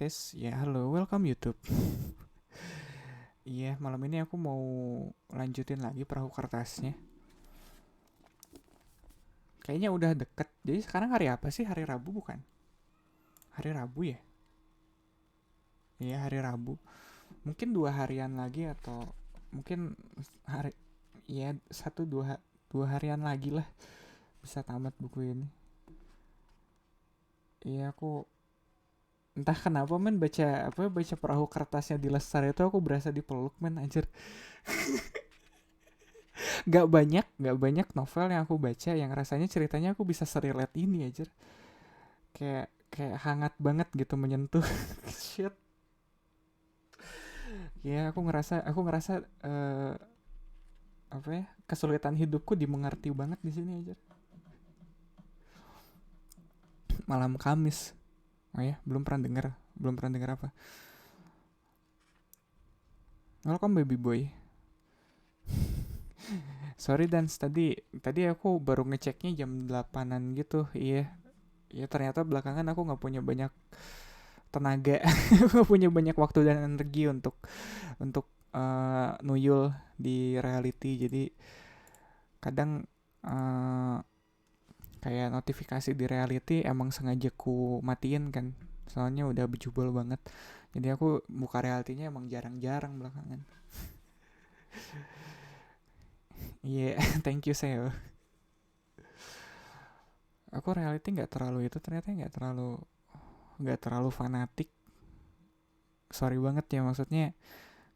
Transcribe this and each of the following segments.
Tes, ya halo, welcome YouTube. Iya, malam ini aku mau lanjutin lagi perahu kertasnya. Kayaknya udah deket. Jadi sekarang hari apa sih? Hari Rabu bukan? Hari Rabu ya? Iya, hari Rabu. Mungkin 2 harian lagi atau mungkin hari, ya satu dua harian lagi lah bisa tamat buku ini. Iya, aku entah kenapa men baca perahu kertasnya di Lestar itu aku berasa dipeluk men anjir. Gak banyak novel yang aku baca yang rasanya ceritanya aku bisa serelate ini aja, kayak hangat banget gitu menyentuh. Shit. Ya aku ngerasa apa ya, kesulitan hidupku dimengerti banget di sini aja. Malam Kamis. Oh ya, belum pernah dengar apa. Welcome baby boy. Sorry Dans, tadi aku baru ngeceknya jam 8-an gitu. Iya. Ya ternyata belakangan aku nggak punya banyak tenaga, nggak punya banyak waktu dan energi untuk nuyul di reality. Jadi kadang eh, kayak notifikasi di reality emang sengaja ku matiin kan, soalnya udah bejubel banget. Jadi aku buka realitinya emang jarang-jarang belakangan. Iya. Yeah, thank you Seo. Aku reality nggak terlalu itu, ternyata nggak terlalu fanatik. Sorry banget ya, maksudnya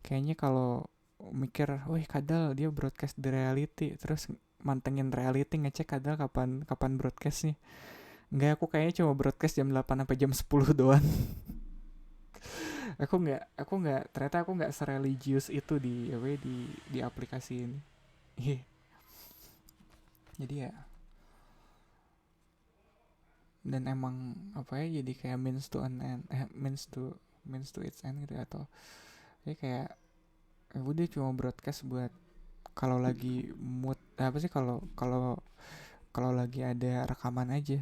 kayaknya kalau mikir, wih kadal dia broadcast di reality, terus mantengin reality ngecek kadal kapan kapan broadcastnya. Enggak, aku kayaknya cuma broadcast jam 8 sampai jam 10 doang. Aku nggak ternyata aku nggak sereligius itu di apa ya, di aplikasi ini. Iya. Jadi ya, dan emang apa ya, jadi kayak means to an end, means to its end gitu, atau ya kayak udah cuma broadcast buat kalau lagi mood, apa sih, kalau kalau kalau lagi ada rekaman aja.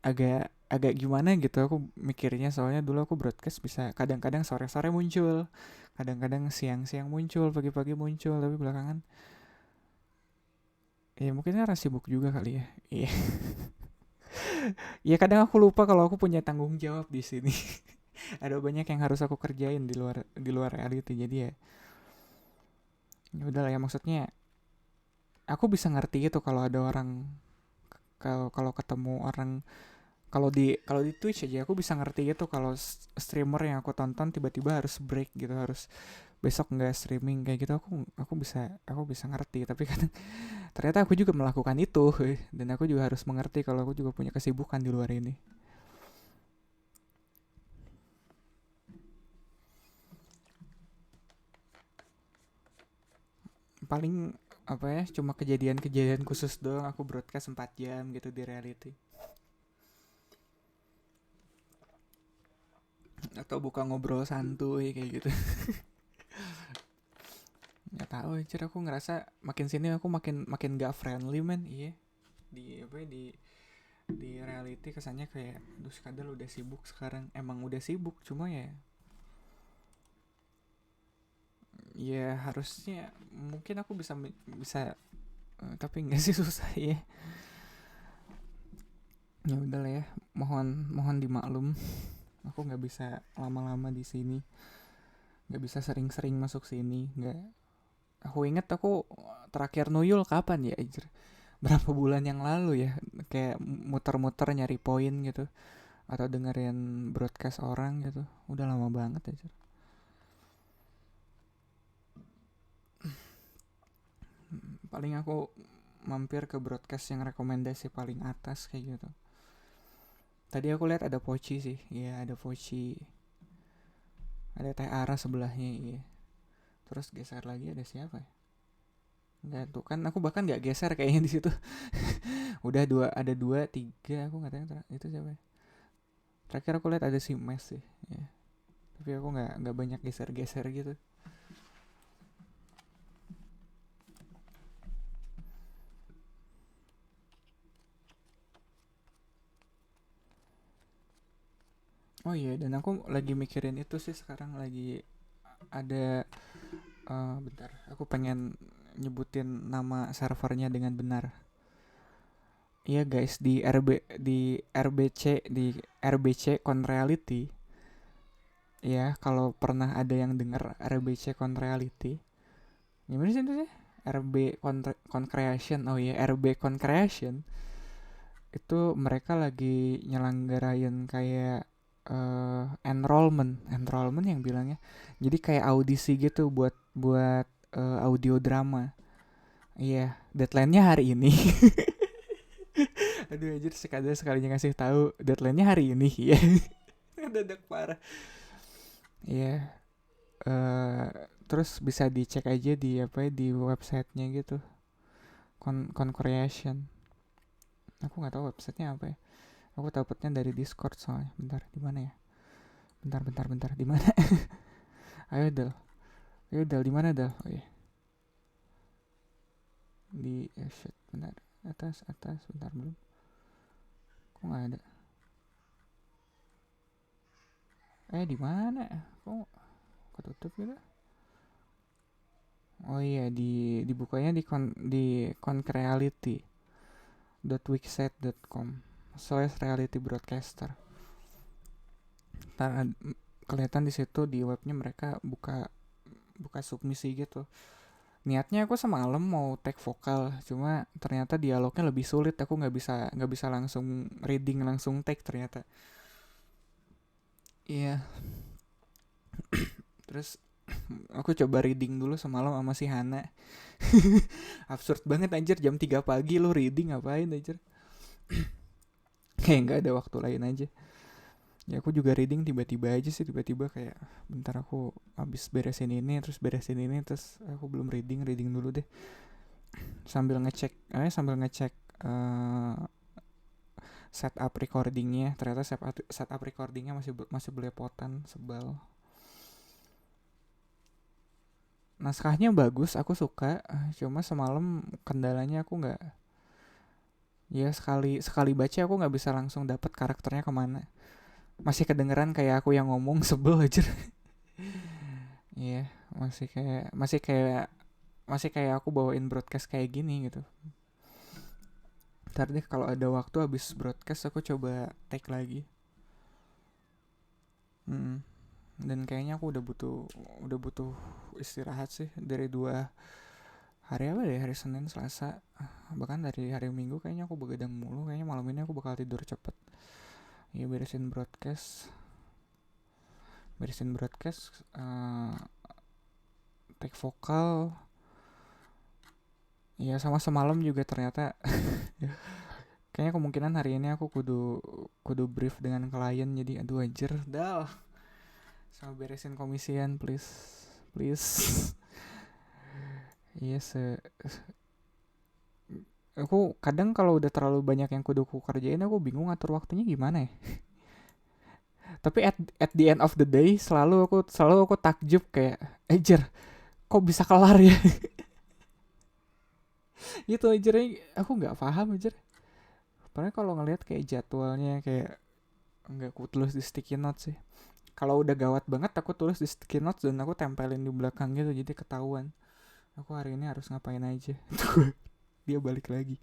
Agak gimana gitu aku mikirnya, soalnya dulu aku broadcast bisa kadang-kadang sore-sore muncul, kadang-kadang siang-siang muncul, pagi-pagi muncul, tapi belakangan ya mungkin karena sibuk juga kali ya. Iya. Ya kadang aku lupa kalau aku punya tanggung jawab di sini. Ada banyak yang harus aku kerjain di luar reality, jadi ya udah lah ya, maksudnya aku bisa ngerti itu kalau ada orang, kalau kalau ketemu orang, kalau di Twitch aja aku bisa ngerti gitu kalau streamer yang aku tonton tiba-tiba harus break gitu, harus besok nggak streaming kayak gitu. Aku bisa ngerti, tapi kan ternyata aku juga melakukan itu. Dan aku juga harus mengerti kalau aku juga punya kesibukan di luar ini. Paling apa ya, cuma kejadian-kejadian khusus doang aku broadcast 4 jam gitu di reality, atau buka ngobrol santuy kayak gitu. Nggak tahu anjir, aku ngerasa makin sini aku makin makin gak friendly man. Iya, di apa ya, di reality kesannya kayak aduh kadang udah sibuk sekarang, emang udah sibuk, cuma ya ya harusnya mungkin aku bisa tapi nggak sih, susah ya. Ya udah lah ya, mohon mohon dimaklum, aku nggak bisa lama-lama di sini, nggak bisa sering-sering masuk sini, nggak. Aku inget aku terakhir nuyul kapan ya anjir, berapa bulan yang lalu ya, kayak muter-muter nyari poin gitu, atau dengerin broadcast orang gitu, udah lama banget aja. Paling aku mampir ke broadcast yang rekomendasi paling atas kayak gitu. Tadi aku lihat ada Poci sih, iya ada Poci, ada Teh Ara sebelahnya, iya. Terus geser lagi ada siapa ya? Nggak tuh kan, aku bahkan nggak geser kayaknya di situ. Udah ada dua tiga, aku nggak tahu itu siapa ya. Terakhir aku lihat ada si Mes sih, ya. Tapi aku nggak banyak geser-geser gitu. Oh iya, dan aku lagi mikirin itu sih sekarang lagi ada bentar, aku pengen nyebutin nama servernya dengan benar. Iya guys, di RBC Conreality. Ya, kalau pernah ada yang dengar RBC Conreality. Gimana sih itu sih? Concreation. Oh iya, RB Concreation. Itu mereka lagi nyelenggarain kayak enrollment yang bilangnya. Jadi kayak audisi gitu buat buat audio drama. Iya, deadline-nya hari ini. Aduh anjir, sekalinya ngasih tahu deadline-nya hari ini ya. Dadak parah. Iya, eh terus bisa dicek aja di apa ya, di websitenya gitu. Concreation. Aku nggak tahu websitenya apa ya. Aku dapetnya dari Discord soalnya. Bentar, di mana ya? Bentar. Di mana? Ayo Del. Ayo Del, di mana Del? Oh iya. Di shit, bentar. Atas, bentar belum. Kok nggak ada? Di mana? Kok ketutup gitu? Oh iya, dibukanya di concreality.wixsite.com/reality broadcaster. Ntar kelihatan di situ di webnya mereka buka buka submisi gitu. Niatnya aku semalam mau take vokal, cuma ternyata dialognya lebih sulit. Aku nggak bisa langsung reading langsung take ternyata. Iya, terus aku coba reading dulu semalam sama si Hana. Absurd banget anjir, jam 3 pagi lo reading ngapain anjir. Kayak nggak ada waktu lain aja. Ya aku juga reading tiba-tiba aja sih, tiba-tiba kayak bentar aku habis beresin ini terus aku belum reading dulu deh. Sambil ngecek uh, setup recordingnya, ternyata setup recordingnya masih belepotan, sebal. Naskahnya bagus, aku suka, cuma semalam kendalanya aku nggak, ya sekali sekali baca aku nggak bisa langsung dapet karakternya kemana. Masih kedengeran kayak aku yang ngomong, sebel aja. Iya, masih kayak aku bawain broadcast kayak gini gitu. Ntar deh kalau ada waktu habis broadcast aku coba take lagi. Mm. Dan kayaknya aku udah butuh istirahat sih dari 2 hari, apa deh, hari Senin, Selasa, bahkan dari hari Minggu kayaknya aku begadang mulu. Kayaknya malam ini aku bakal tidur cepet. Ya beresin broadcast, take vokal. Ya sama semalam juga ternyata kayaknya kemungkinan hari ini aku kudu kudu brief dengan klien, jadi aduh anjir dah. Sama beresin komisian, please, please. Iya, aku kadang kalau udah terlalu banyak yang kudu ku kerjain, aku bingung ngatur waktunya gimana ya. Tapi at the end of the day selalu aku takjub kayak anjir, kok bisa kelar ya. Itu anjir, aku nggak paham anjir. Padahal kalau ngelihat kayak jadwalnya kayak nggak aku tulis di sticky notes sih. Kalau udah gawat banget aku tulis di sticky notes dan aku tempelin di belakang gitu, jadi ketahuan aku hari ini harus ngapain aja. Dia balik lagi.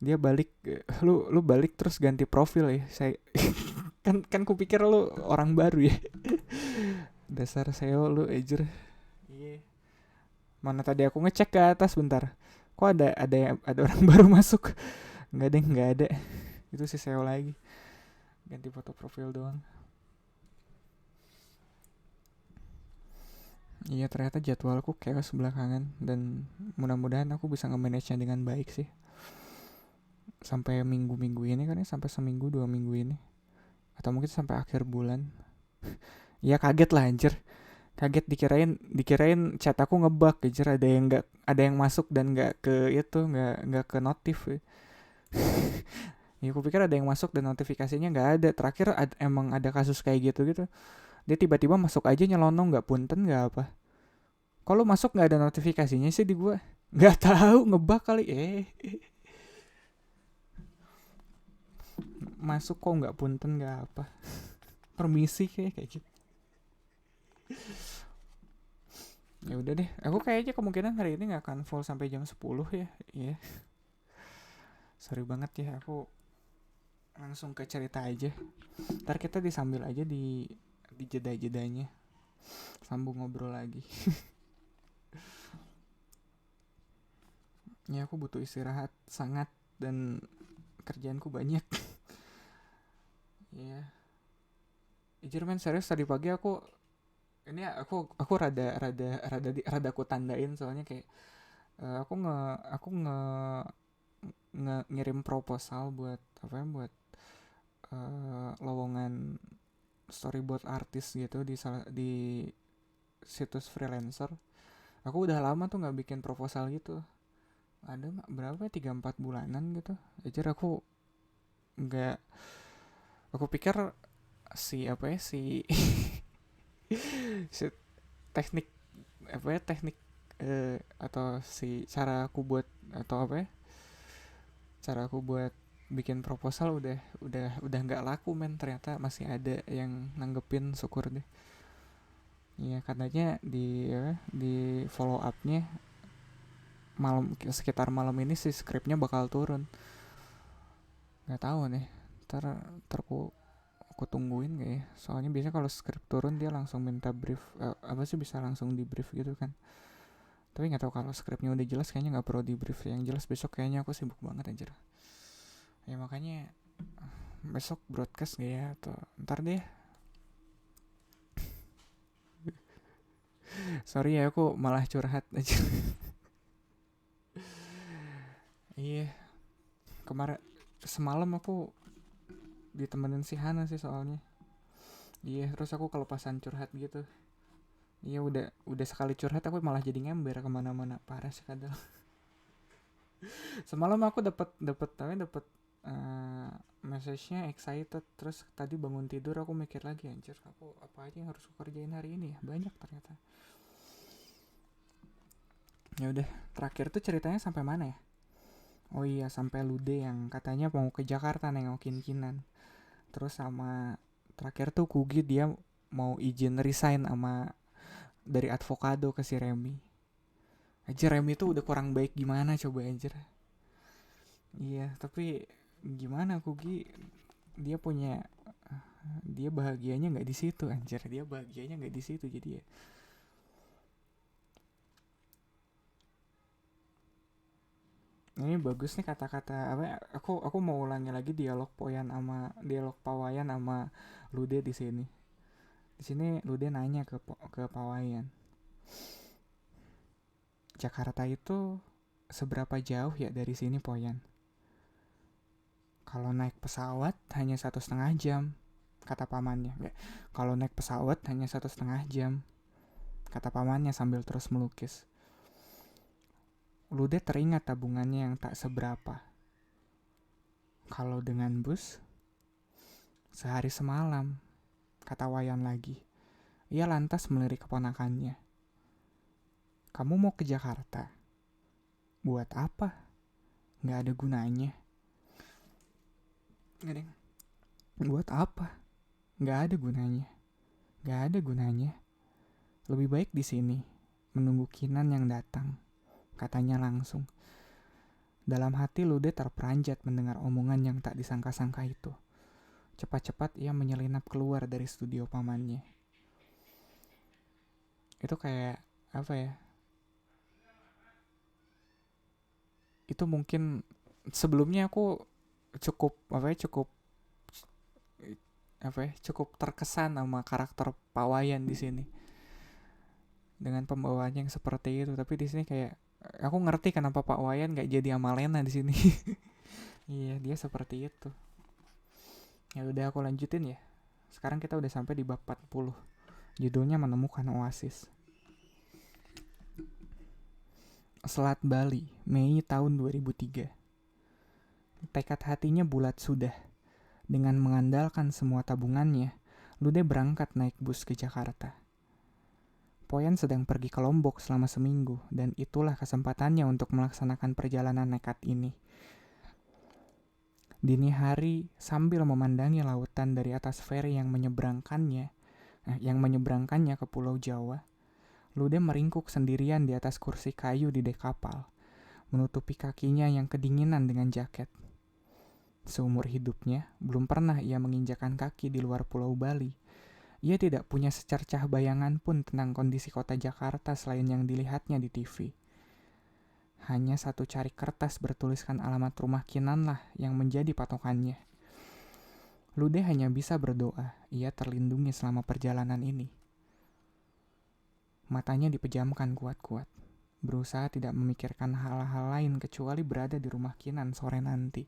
Dia balik, lu balik terus ganti profil ya. Saya kan kupikir lu orang baru ya. Dasar SEO lu ejer. Iya. Mana tadi aku ngecek ke atas bentar. Kok ada orang baru masuk? Nggak deh, nggak ada. Itu si SEO lagi. Ganti foto profil doang. Iya, ternyata jadwalku chaos belakangan dan mudah-mudahan aku bisa nge-manage-nya dengan baik sih. Sampai minggu-minggu ini kan ya, sampai seminggu 2 minggu ini. Atau mungkin sampai akhir bulan. Ya kaget lah anjir. Kaget dikirain chat aku ngebug anjir, ada yang masuk dan nggak ke notif. Ya aku pikir ada yang masuk dan notifikasinya nggak ada. Terakhir emang ada kasus kayak gitu. Dia tiba-tiba masuk aja nyelonong, nggak punten nggak apa. Kalau masuk nggak ada notifikasinya sih di gua. Nggak tahu, ngebug kali. Masuk kok nggak punten nggak apa. Permisi kayak gitu. Ya udah deh, aku kayaknya kemungkinan hari ini nggak akan full sampai jam 10 ya. Iya, sorry banget ya, aku langsung ke cerita aja. Ntar kita disambil aja di jeda-jedanya sambung ngobrol lagi. Ya aku butuh istirahat sangat dan kerjaanku banyak. Iya. Jerman serius tadi pagi aku rada aku tandain soalnya kayak aku ngirim proposal buat apa ya, buat lowongan storyboard artist gitu di situs freelancer. Aku udah lama tuh nggak bikin proposal gitu. Ada berapa ya, 3-4 bulanan gitu. Ajar aku nggak, aku pikir si apa ya si si teknik apa ya teknik atau si cara aku buat atau apa ya cara aku buat bikin proposal udah nggak laku men, ternyata masih ada yang nanggepin, syukur deh. Iya katanya di follow upnya sekitar malam ini si skripnya bakal turun. Nggak tahu nih, ntar aku tungguin gak ya, soalnya biasanya kalau skrip turun dia langsung minta brief, apa sih bisa langsung di brief gitu kan. Tapi nggak tahu, kalau skripnya udah jelas kayaknya nggak perlu di brief. Yang jelas besok kayaknya aku sibuk banget anjir. Ya makanya besok broadcast gak ya atau ntar deh. Sorry ya aku malah curhat aja. Iya, kemarin semalam aku ditemenin si Hana sih soalnya. Iya, terus aku kelepasan curhat gitu. Iya, udah sekali curhat aku malah jadi ngember kemana-mana, parah sih kadang. Semalam aku dapat message-nya excited, terus tadi bangun tidur aku mikir lagi, anjir aku apa aja yang harus aku kerjain hari ini ya, banyak ternyata. Ya udah, terakhir tuh ceritanya sampai mana ya? Oh iya, sampai Lude yang katanya mau ke Jakarta nengokin Kinan. Terus sama terakhir tuh Kugi dia mau izin resign sama dari Advokado ke si Remy. Aja Remy tuh udah kurang baik gimana coba anjir. Iya, tapi gimana Kugi, dia punya dia bahagianya nggak di situ anjir, dia bahagianya nggak di situ jadi ya. Ini bagus nih kata-kata apa ya, aku mau ulangi lagi dialog Pawayan sama Lude di sini. Di sini Lude nanya ke Pawayan, Jakarta itu seberapa jauh ya dari sini Poyan? Kalau naik pesawat hanya 1,5 jam, kata pamannya. Kalau naik pesawat hanya 1,5 jam, kata pamannya sambil terus melukis. Lude teringat tabungannya yang tak seberapa. Kalau dengan bus, sehari semalam, kata Wayan lagi. Ia lantas melirik keponakannya. Kamu mau ke Jakarta? Buat apa? Gak ada gunanya. Buat apa? Gak ada gunanya. Gak ada gunanya. Lebih baik di sini, menunggu Kinan yang datang, katanya langsung. Dalam hati Lude terperanjat mendengar omongan yang tak disangka-sangka itu. Cepat-cepat ia menyelinap keluar dari studio pamannya. Itu kayak apa ya? Itu mungkin sebelumnya aku cukup terkesan sama karakter Pawayan di sini dengan pembawaannya yang seperti itu. Tapi di sini kayak aku ngerti kenapa Pak Wayan nggak jadi sama Lena di sini. Iya, dia seperti itu. Ya udah aku lanjutin ya. Sekarang kita udah sampai di bab 40. Judulnya Menemukan Oasis. Selat Bali, Mei tahun 2003. Tekad hatinya bulat sudah. Dengan mengandalkan semua tabungannya, Lude berangkat naik bus ke Jakarta. Poyan sedang pergi ke Lombok selama seminggu, dan itulah kesempatannya untuk melaksanakan perjalanan nekat ini. Dini hari sambil memandangi lautan dari atas feri yang menyeberangkannya ke Pulau Jawa, Lude meringkuk sendirian di atas kursi kayu di dek kapal, menutupi kakinya yang kedinginan dengan jaket. Seumur hidupnya, belum pernah ia menginjakan kaki di luar Pulau Bali. Ia tidak punya secercah bayangan pun tentang kondisi kota Jakarta selain yang dilihatnya di TV. Hanya satu carik kertas bertuliskan alamat rumah Kinan lah yang menjadi patokannya. Lude hanya bisa berdoa ia terlindungi selama perjalanan ini. Matanya dipejamkan kuat-kuat, berusaha tidak memikirkan hal-hal lain kecuali berada di rumah Kinan sore nanti.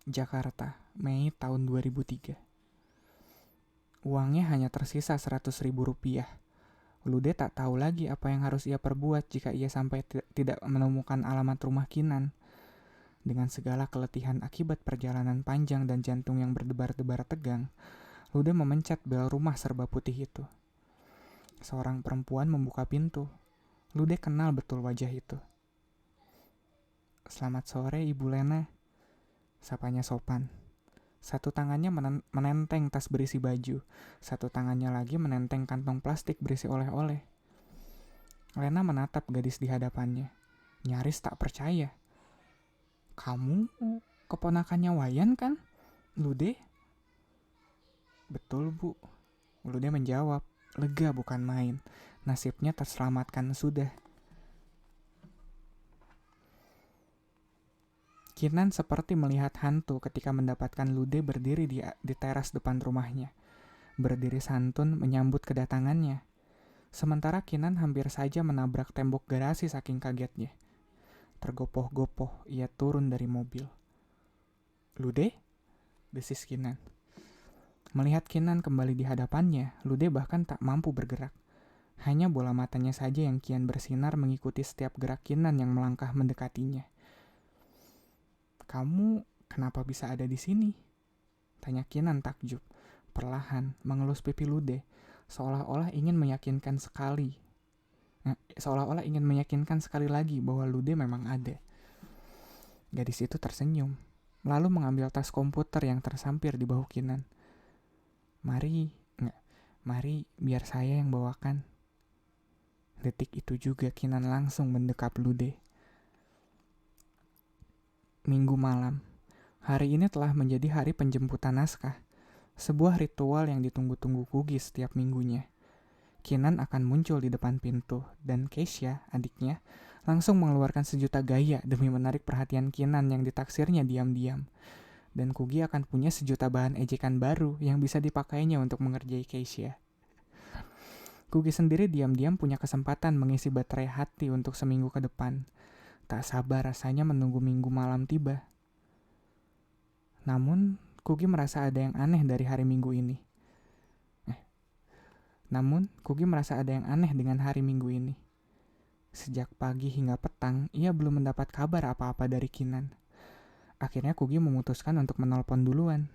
Jakarta, Mei tahun 2003. Uangnya hanya tersisa 100.000 rupiah. Lude tak tahu lagi apa yang harus ia perbuat jika ia sampai tidak menemukan alamat rumah Kinan. Dengan segala keletihan akibat perjalanan panjang dan jantung yang berdebar-debar tegang, Lude memencet bel rumah serba putih itu. Seorang perempuan membuka pintu. Lude kenal betul wajah itu. "Selamat sore, Ibu Lena," sapanya sopan. Satu tangannya menenteng tas berisi baju, satu tangannya lagi menenteng kantong plastik berisi oleh-oleh. Lena menatap gadis di hadapannya, nyaris tak percaya. "Kamu keponakannya Wayan kan, Lude?" "Betul, Bu," Lude menjawab. Lega bukan main, nasibnya terselamatkan sudah. Kinan seperti melihat hantu ketika mendapatkan Lude berdiri di teras depan rumahnya, berdiri santun menyambut kedatangannya. Sementara Kinan hampir saja menabrak tembok garasi saking kagetnya. Tergopoh-gopoh ia turun dari mobil. "Lude?" desis Kinan. Melihat Kinan kembali di hadapannya, Lude bahkan tak mampu bergerak. Hanya bola matanya saja yang kian bersinar mengikuti setiap gerak Kinan yang melangkah mendekatinya. "Kamu kenapa bisa ada di sini?" tanya Kinan takjub, perlahan mengelus pipi Lude, seolah-olah ingin meyakinkan sekali lagi bahwa Lude memang ada. Gadis itu tersenyum, lalu mengambil tas komputer yang tersampir di bahu Kinan. Mari biar saya yang bawakan." Detik itu juga Kinan langsung mendekap Lude. Minggu malam. Hari ini telah menjadi hari penjemputan naskah. Sebuah ritual yang ditunggu-tunggu Kugi setiap minggunya. Kinan akan muncul di depan pintu, dan Keisha, adiknya, langsung mengeluarkan sejuta gaya demi menarik perhatian Kinan yang ditaksirnya diam-diam. Dan Kugi akan punya sejuta bahan ejekan baru yang bisa dipakainya untuk mengerjai Keisha. Kugi sendiri diam-diam punya kesempatan mengisi baterai hati untuk seminggu ke depan. Tak sabar rasanya menunggu minggu malam tiba. Namun, Kugi merasa ada yang aneh dari hari minggu ini. Dengan hari minggu ini. Sejak pagi hingga petang, ia belum mendapat kabar apa-apa dari Kinan. Akhirnya Kugi memutuskan untuk menelpon duluan.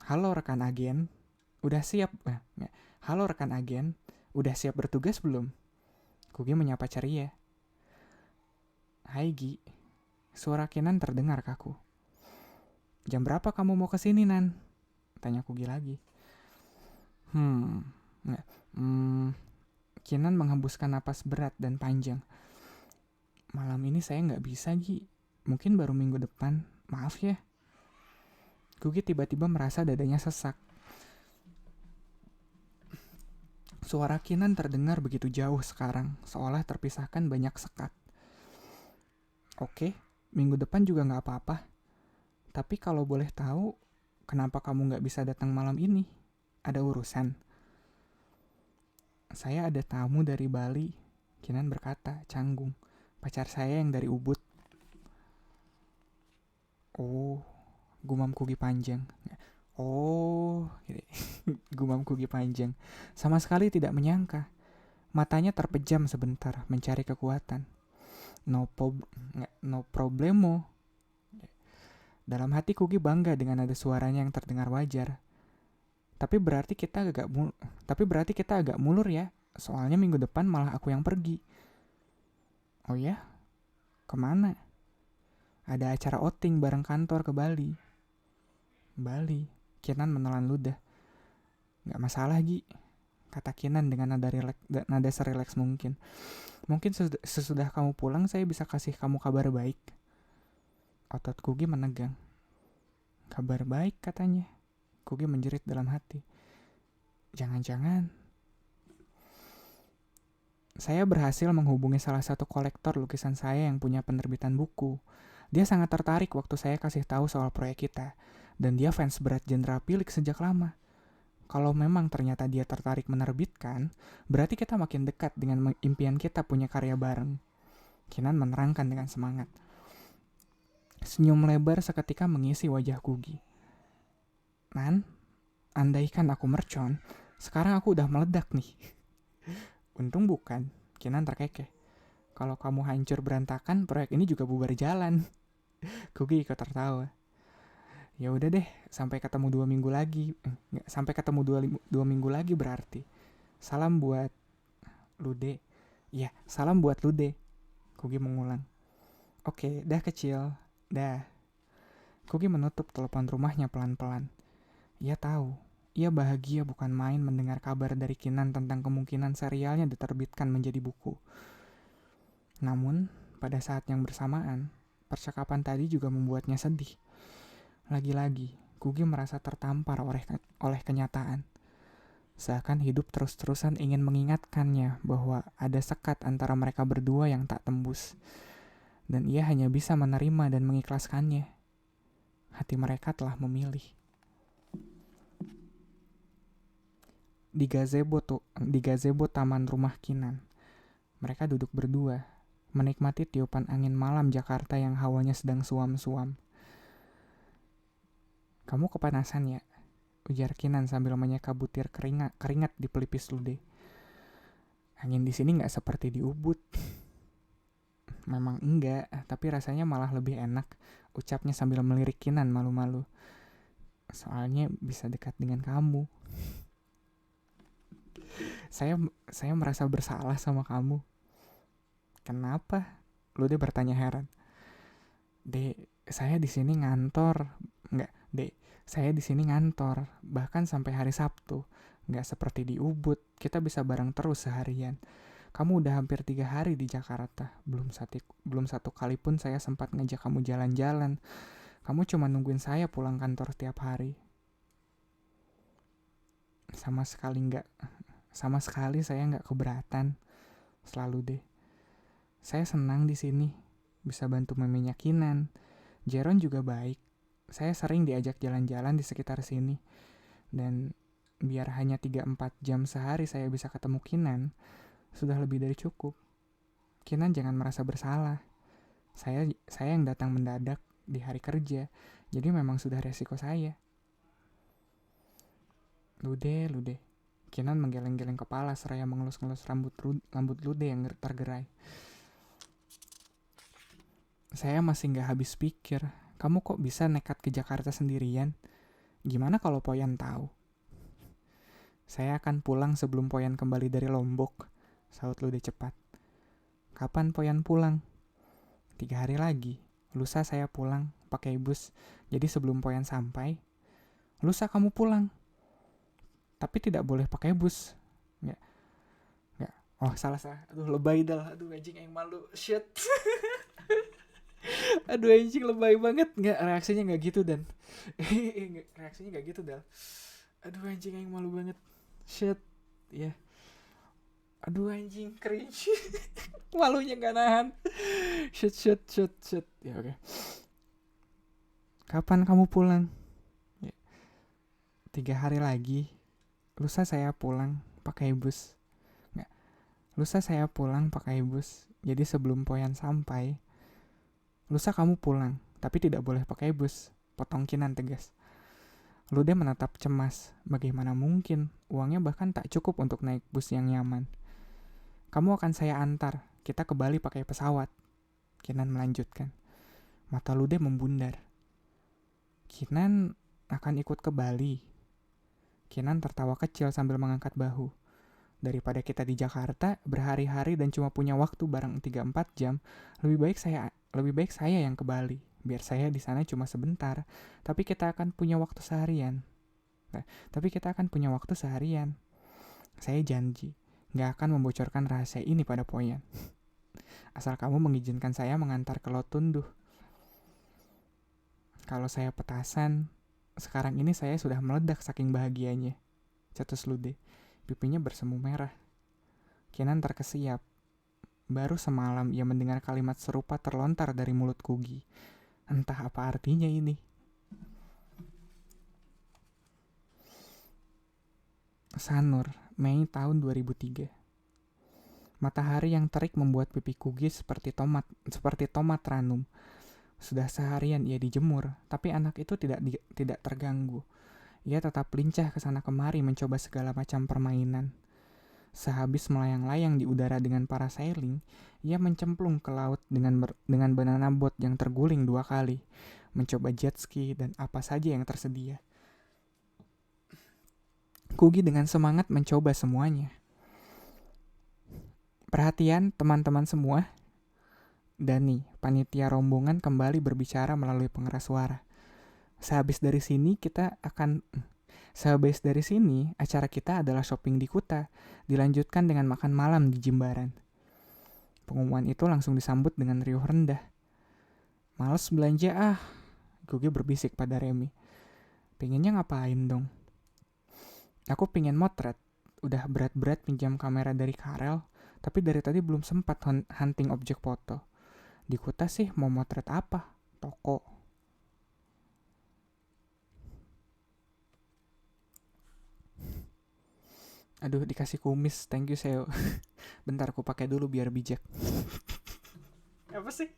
"Halo rekan agen, udah siap? Halo rekan agen, udah siap bertugas belum?" Kugi menyapa ceria. "Hai Gi," suara Kinan terdengar kaku. "Jam berapa kamu mau kesini, Nan?" tanya Kugi lagi. Kinan menghembuskan napas berat dan panjang. "Malam ini saya nggak bisa, Gi. Mungkin baru minggu depan. Maaf ya." Kugi tiba-tiba merasa dadanya sesak. Suara Kinan terdengar begitu jauh sekarang, seolah terpisahkan banyak sekat. "Oke, minggu depan juga nggak apa-apa. Tapi kalau boleh tahu, kenapa kamu nggak bisa datang malam ini? Ada urusan?" "Saya ada tamu dari Bali," Kinan berkata, canggung. "Pacar saya yang dari Ubud." "Oh," gumam Kugi panjang. Gumam Kugi panjang. Sama sekali tidak menyangka. Matanya terpejam sebentar, mencari kekuatan. No problemo." Dalam hati Kugi bangga dengan nada suaranya yang terdengar wajar. Tapi berarti kita agak mulur ya. Soalnya minggu depan malah aku yang pergi." "Oh ya? Kemana?" Ada acara outing bareng kantor ke Bali. Kinan menelan ludah. Gak masalah Gi, kata Kinan dengan nada serileks mungkin. Mungkin sesudah kamu pulang saya bisa kasih kamu kabar baik. Otot Kugi menegang. Kabar baik katanya. Kugi menjerit dalam hati. Jangan-jangan saya berhasil menghubungi salah satu kolektor lukisan saya yang punya penerbitan buku. Dia sangat tertarik waktu saya kasih tahu soal proyek kita. Dan dia fans berat Jenderal Pilik sejak lama. Kalau memang ternyata dia tertarik menerbitkan, berarti kita makin dekat dengan impian kita punya karya bareng. Kinan menerangkan dengan semangat. Senyum lebar seketika mengisi wajah Kugi. Nan, andaikan aku mercon, sekarang aku udah meledak nih. Untung bukan, Kinan terkekeh. Kalau kamu hancur berantakan, proyek ini juga bubar jalan. Kugi ikut tertawa. Ya udah deh, sampai ketemu 2 minggu lagi. Sampai ketemu 2 minggu lagi berarti. Salam buat Lude. Ya, salam buat Lude. Kugi mengulang. Oke, dah kecil. Dah. Kugi menutup telepon rumahnya pelan-pelan. Ia tahu, ia bahagia bukan main mendengar kabar dari Kinan tentang kemungkinan serialnya diterbitkan menjadi buku. Namun, pada saat yang bersamaan, percakapan tadi juga membuatnya sedih. Lagi-lagi, Kugi merasa tertampar oleh kenyataan. Seakan hidup terus-terusan ingin mengingatkannya bahwa ada sekat antara mereka berdua yang tak tembus. Dan ia hanya bisa menerima dan mengikhlaskannya. Hati mereka telah memilih. Di gazebo taman rumah Kinan, mereka duduk berdua, menikmati tiupan angin malam Jakarta yang hawanya sedang suam-suam. Kamu kepanasan ya? Ujar Kinan sambil menyeka butir keringat di pelipis Lude. Angin di sini nggak seperti di Ubud. Memang enggak, tapi rasanya malah lebih enak, ucapnya sambil melirik Kinan malu-malu. Soalnya bisa dekat dengan kamu. Saya merasa bersalah sama kamu. Kenapa? Lude bertanya heran. Saya di sini ngantor. Enggak, saya di sini ngantor, bahkan sampai hari Sabtu. Enggak seperti di Ubud, kita bisa bareng terus seharian. Kamu udah hampir 3 hari di Jakarta. Belum satu kali pun saya sempat ngajak kamu jalan-jalan. Kamu cuma nungguin saya pulang kantor setiap hari. Sama sekali saya nggak keberatan. Selalu deh. Saya senang di sini, bisa bantu mamenya Kinan. Jeron juga baik. Saya sering diajak jalan-jalan di sekitar sini. Dan biar hanya 3-4 jam sehari saya bisa ketemu Kinan, sudah lebih dari cukup. Kinan jangan merasa bersalah. Saya yang datang mendadak di hari kerja, jadi memang sudah resiko saya. Lude. Kinan menggeleng-geleng kepala seraya mengelus-ngelus rambut Lude yang tergerai. Saya masih gak habis pikir, kamu kok bisa nekat ke Jakarta sendirian? Gimana kalau Poyan tahu? Saya akan pulang sebelum Poyan kembali dari Lombok, saut Lude cepat. Kapan Poyan pulang? 3 hari lagi. Lusa saya pulang pakai bus, jadi sebelum Poyan sampai, lusa kamu pulang. Tapi tidak boleh pakai bus. Nggak. Oh, salah. Aduh, lebay dah. Aduh, anjing yang malu. Shit. Aduh, anjing lebay banget. Nggak, reaksinya nggak gitu, Dan. Reaksinya nggak gitu, Dal. Aduh, anjing yang malu banget. Shit. Ya. Yeah. Aduh, anjing cringe. Malunya nggak nahan. Shit. Ya, oke. Kapan kamu pulang? 3 hari lagi. Lusa saya pulang pakai bus. Nggak. Lusa saya pulang pakai bus. Jadi sebelum Poyan sampai, lusa kamu pulang, tapi tidak boleh pakai bus. Potong Kinan tegas. Lude menatap cemas. Bagaimana mungkin? Uangnya bahkan tak cukup untuk naik bus yang nyaman. Kamu akan saya antar. Kita ke Bali pakai pesawat. Kinan melanjutkan. Mata Lude membundar. Kinan akan ikut ke Bali. Kinan tertawa kecil sambil mengangkat bahu. Daripada kita di Jakarta berhari-hari dan cuma punya waktu bareng 3-4 jam, lebih baik saya yang ke Bali. Biar saya di sana cuma sebentar, tapi kita akan punya waktu seharian. Saya janji, gak akan membocorkan rahasia ini pada Poyan. Asal kamu mengizinkan saya mengantar ke Laut Tunduh. Kalau saya petasan, sekarang ini saya sudah meledak saking bahagianya. Cetus Lude. Pipinya bersemu merah. Kinan terkesiap. Baru semalam ia mendengar kalimat serupa terlontar dari mulut Kugi. Entah apa artinya ini. Sanur, Mei tahun 2003. Matahari yang terik membuat pipi Kugi seperti tomat ranum. Sudah seharian ia dijemur, tapi anak itu tidak terganggu. Ia tetap lincah ke sana kemari mencoba segala macam permainan. Sehabis melayang-layang di udara dengan parasailing, ia mencemplung ke laut dengan banana boat yang terguling 2 kali, mencoba jet ski dan apa saja yang tersedia. Kugi dengan semangat mencoba semuanya. Perhatian teman-teman semua. Dani, panitia rombongan, kembali berbicara melalui pengeras suara. Sehabis dari sini, acara kita adalah shopping di Kuta, dilanjutkan dengan makan malam di Jimbaran. Pengumuman itu langsung disambut dengan riuh rendah. Males belanja Gugi berbisik pada Remy. Pengennya ngapain dong? Aku pengen motret. Udah berat-berat pinjam kamera dari Karel, tapi dari tadi belum sempat hunting objek foto. Di Kuta sih mau motret apa? Toko. Aduh, dikasih kumis. Thank you, Seo. Bentar, aku pakai dulu biar bijak. Apa sih?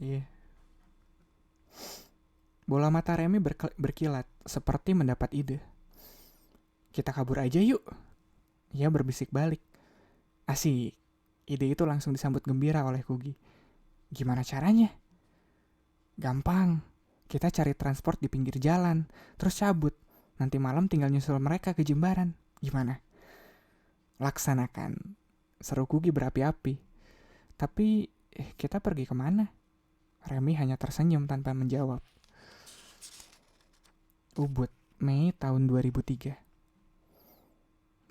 Iya. Bola mata Remy berkilat, seperti mendapat ide. Kita kabur aja yuk. Ia berbisik balik. Asik. Ide itu langsung disambut gembira oleh Kugi. Gimana caranya? Gampang. Kita cari transport di pinggir jalan, terus cabut. Nanti malam tinggal nyusul mereka ke Jimbaran. Gimana? Laksanakan. Seru Kugi berapi-api. Tapi, kita pergi kemana? Remy hanya tersenyum tanpa menjawab. Ubud, Mei tahun 2003.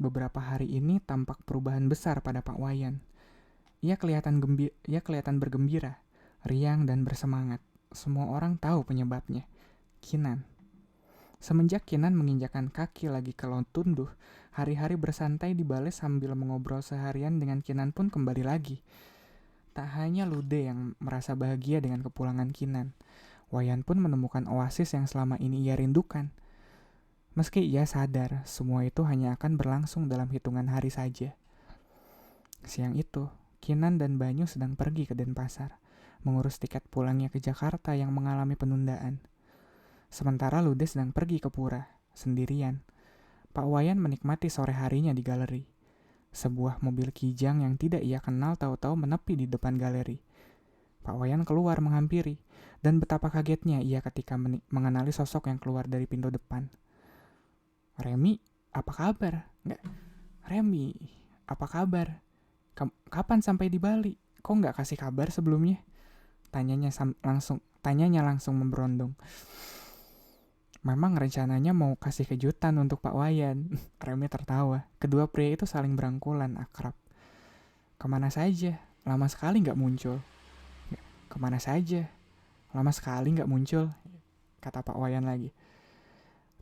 Beberapa hari ini tampak perubahan besar pada Pak Wayan. Ia kelihatan bergembira, riang dan bersemangat. Semua orang tahu penyebabnya. Kinan. Semenjak Kinan menginjakkan kaki lagi ke Laut Tunduh, hari-hari bersantai di balai sambil mengobrol seharian dengan Kinan pun kembali lagi. Tak hanya Lude yang merasa bahagia dengan kepulangan Kinan, Wayan pun menemukan oasis yang selama ini ia rindukan. Meski ia sadar semua itu hanya akan berlangsung dalam hitungan hari saja. Siang itu, Kinan dan Banyu sedang pergi ke Denpasar, mengurus tiket pulangnya ke Jakarta yang mengalami penundaan. Sementara Lude sedang pergi ke Pura, sendirian. Pak Wayan menikmati sore harinya di galeri. Sebuah mobil kijang yang tidak ia kenal tahu-tahu menepi di depan galeri. Pak Wayan keluar menghampiri, dan betapa kagetnya ia ketika mengenali sosok yang keluar dari pintu depan. Remy, apa kabar? Remy, apa kabar? Kapan sampai di Bali? Kok nggak kasih kabar sebelumnya? Tanyanya langsung memberondong. Memang rencananya mau kasih kejutan untuk Pak Wayan. Remy tertawa. Kedua pria itu saling berangkulan akrab. Kemana saja? Lama sekali nggak muncul. Kemana saja? Lama sekali nggak muncul, kata Pak Wayan lagi.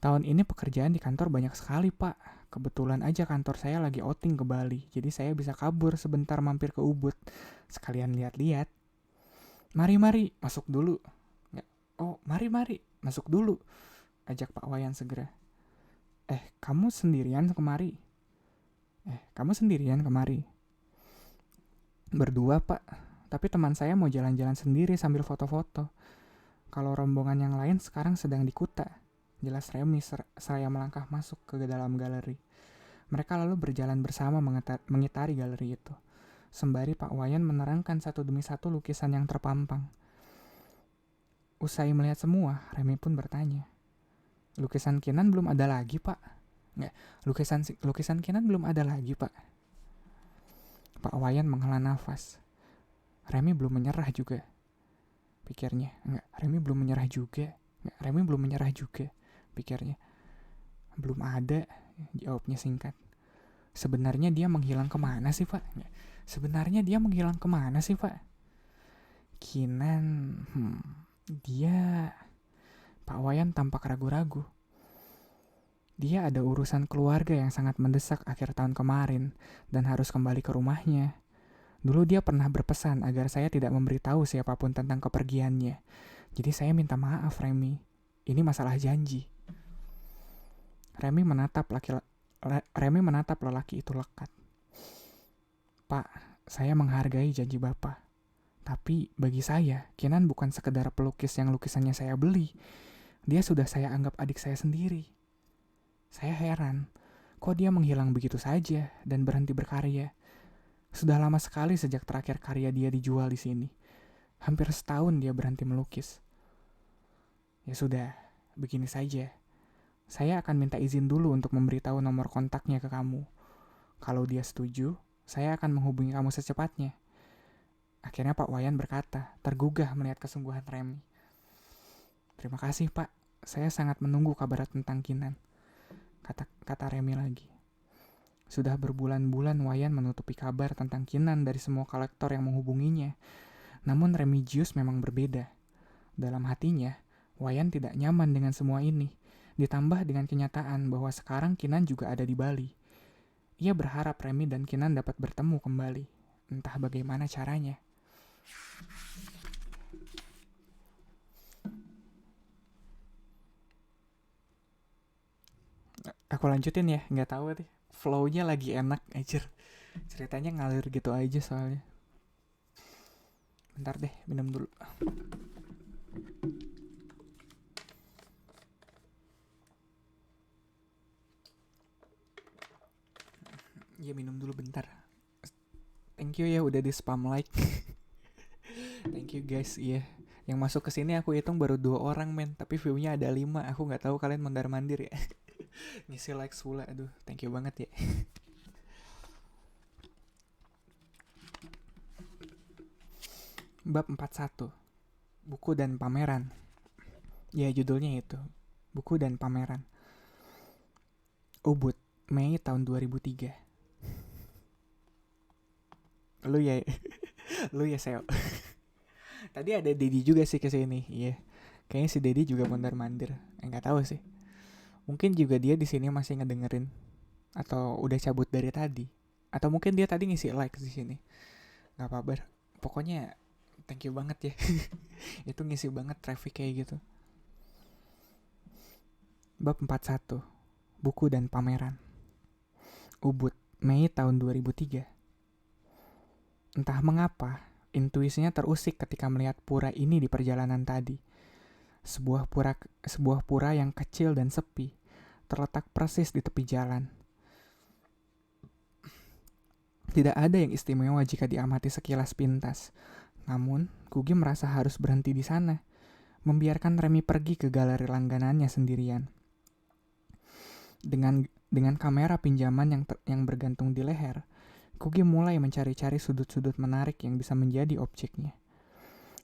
Tahun ini pekerjaan di kantor banyak sekali, Pak. Kebetulan aja kantor saya lagi outing ke Bali, jadi saya bisa kabur sebentar mampir ke Ubud. Sekalian lihat-lihat. Mari, masuk dulu. Mari, masuk dulu. Ajak Pak Wayan segera. Kamu sendirian kemari? Berdua, Pak. Tapi teman saya mau jalan-jalan sendiri sambil foto-foto. Kalau rombongan yang lain sekarang sedang di Kuta. Jelas Remy seraya melangkah masuk ke dalam galeri. Mereka lalu berjalan bersama mengitari galeri itu. Sembari Pak Wayan menerangkan satu demi satu lukisan yang terpampang. Usai melihat semua, Remy pun bertanya. Lukisan Kinan belum ada lagi, Pak? Lukisan Kinan belum ada lagi, Pak. Pak Wayan menghela nafas. Remy belum menyerah juga. pikirnya. Enggak, Remy belum menyerah juga. Pikirnya. Belum ada, jawabnya singkat. Sebenarnya dia menghilang kemana sih, Pak? Kinan, dia... Pak Wayan tampak ragu-ragu. Dia ada urusan keluarga yang sangat mendesak akhir tahun kemarin dan harus kembali ke rumahnya. Dulu dia pernah berpesan agar saya tidak memberitahu siapapun tentang kepergiannya. Jadi saya minta maaf, Remy. Ini masalah janji. Remy menatap lelaki itu lekat. Pak, saya menghargai janji Bapak. Tapi bagi saya, Kinan bukan sekedar pelukis yang lukisannya saya beli. Dia sudah saya anggap adik saya sendiri. Saya heran, kok dia menghilang begitu saja dan berhenti berkarya. Sudah lama sekali sejak terakhir karya dia dijual di sini. Hampir setahun dia berhenti melukis. Ya sudah, begini saja. Saya akan minta izin dulu untuk memberitahu nomor kontaknya ke kamu. Kalau dia setuju, saya akan menghubungi kamu secepatnya. Akhirnya Pak Wayan berkata, tergugah melihat kesungguhan Remy. Terima kasih, Pak. Saya sangat menunggu kabar tentang Kinan. Kata Remy lagi. Sudah berbulan-bulan Wayan menutupi kabar tentang Kinan dari semua kolektor yang menghubunginya. Namun Remigius memang berbeda. Dalam hatinya, Wayan tidak nyaman dengan semua ini. Ditambah dengan kenyataan bahwa sekarang Kinan juga ada di Bali. Ia berharap Remy dan Kinan dapat bertemu kembali. Entah bagaimana caranya. Aku lanjutin ya, nggak tahu deh. Flow-nya lagi enak, anjir. Ceritanya ngalir gitu aja soalnya. Bentar deh, minum dulu. Ya minum dulu bentar. Thank you ya udah di spam like. Thank you guys, iya. Yang masuk ke sini aku hitung baru 2 orang men, tapi view-nya ada 5. Aku nggak tahu kalian mondar-mandir ya. Ngisi like sula, aduh, thank you banget ya. Bab 41. Buku dan pameran. Ya judulnya itu, buku dan pameran. Ubud, Mei tahun 2003. Lu ya Seo. Tadi ada Dedi juga sih kesini, iya. Kayaknya si Dedi juga mondar-mandir. Nggak tahu sih. Mungkin juga dia di sini masih ngedengerin atau udah cabut dari tadi. Atau mungkin dia tadi ngisi like di sini. Nggak apa-apa. Pokoknya thank you banget ya. Itu ngisi banget traffic kayak gitu. Bab 41. Buku dan pameran. Ubud, Mei tahun 2003. Entah mengapa, intuisinya terusik ketika melihat pura ini di perjalanan tadi. Sebuah pura yang kecil dan sepi, terletak persis di tepi jalan. Tidak ada yang istimewa jika diamati sekilas pintas. Namun, Kugi merasa harus berhenti di sana, membiarkan Remy pergi ke galeri langganannya sendirian. Dengan kamera pinjaman yang bergantung di leher, Kugi mulai mencari-cari sudut-sudut menarik yang bisa menjadi objeknya.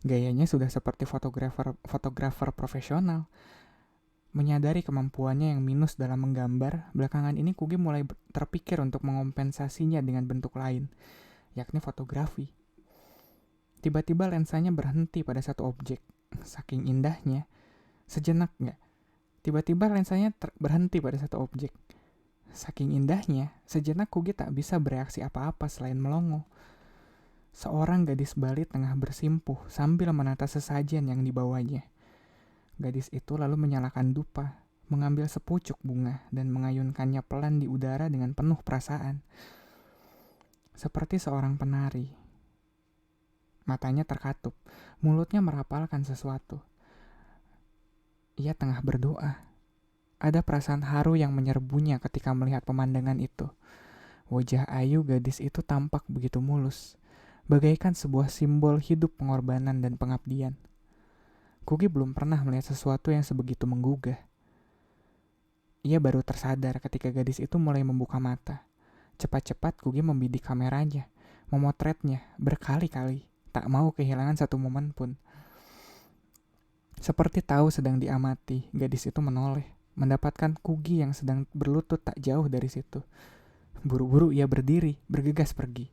Gayanya sudah seperti fotografer profesional. Menyadari kemampuannya yang minus dalam menggambar, belakangan ini Kugi mulai terpikir untuk mengompensasinya dengan bentuk lain, yakni fotografi. Tiba-tiba lensanya berhenti pada satu objek. Saking indahnya, Tiba-tiba lensanya berhenti pada satu objek. Saking indahnya, sejenak Kugi tak bisa bereaksi apa-apa selain melongo. Seorang gadis Bali tengah bersimpuh sambil menata sesajen yang dibawanya. Gadis itu lalu menyalakan dupa, mengambil sepucuk bunga dan mengayunkannya pelan di udara dengan penuh perasaan. Seperti seorang penari. Matanya terkatup, mulutnya merapalkan sesuatu. Ia tengah berdoa. Ada perasaan haru yang menyerbunya ketika melihat pemandangan itu. Wajah ayu gadis itu tampak begitu mulus, bagaikan sebuah simbol hidup pengorbanan dan pengabdian. Kugi belum pernah melihat sesuatu yang sebegitu menggugah. Ia baru tersadar ketika gadis itu mulai membuka mata. Cepat-cepat Kugi membidik kameranya, memotretnya berkali-kali, tak mau kehilangan satu momen pun. Seperti tahu sedang diamati, gadis itu menoleh, mendapatkan Kugi yang sedang berlutut tak jauh dari situ. Buru-buru ia berdiri, bergegas pergi.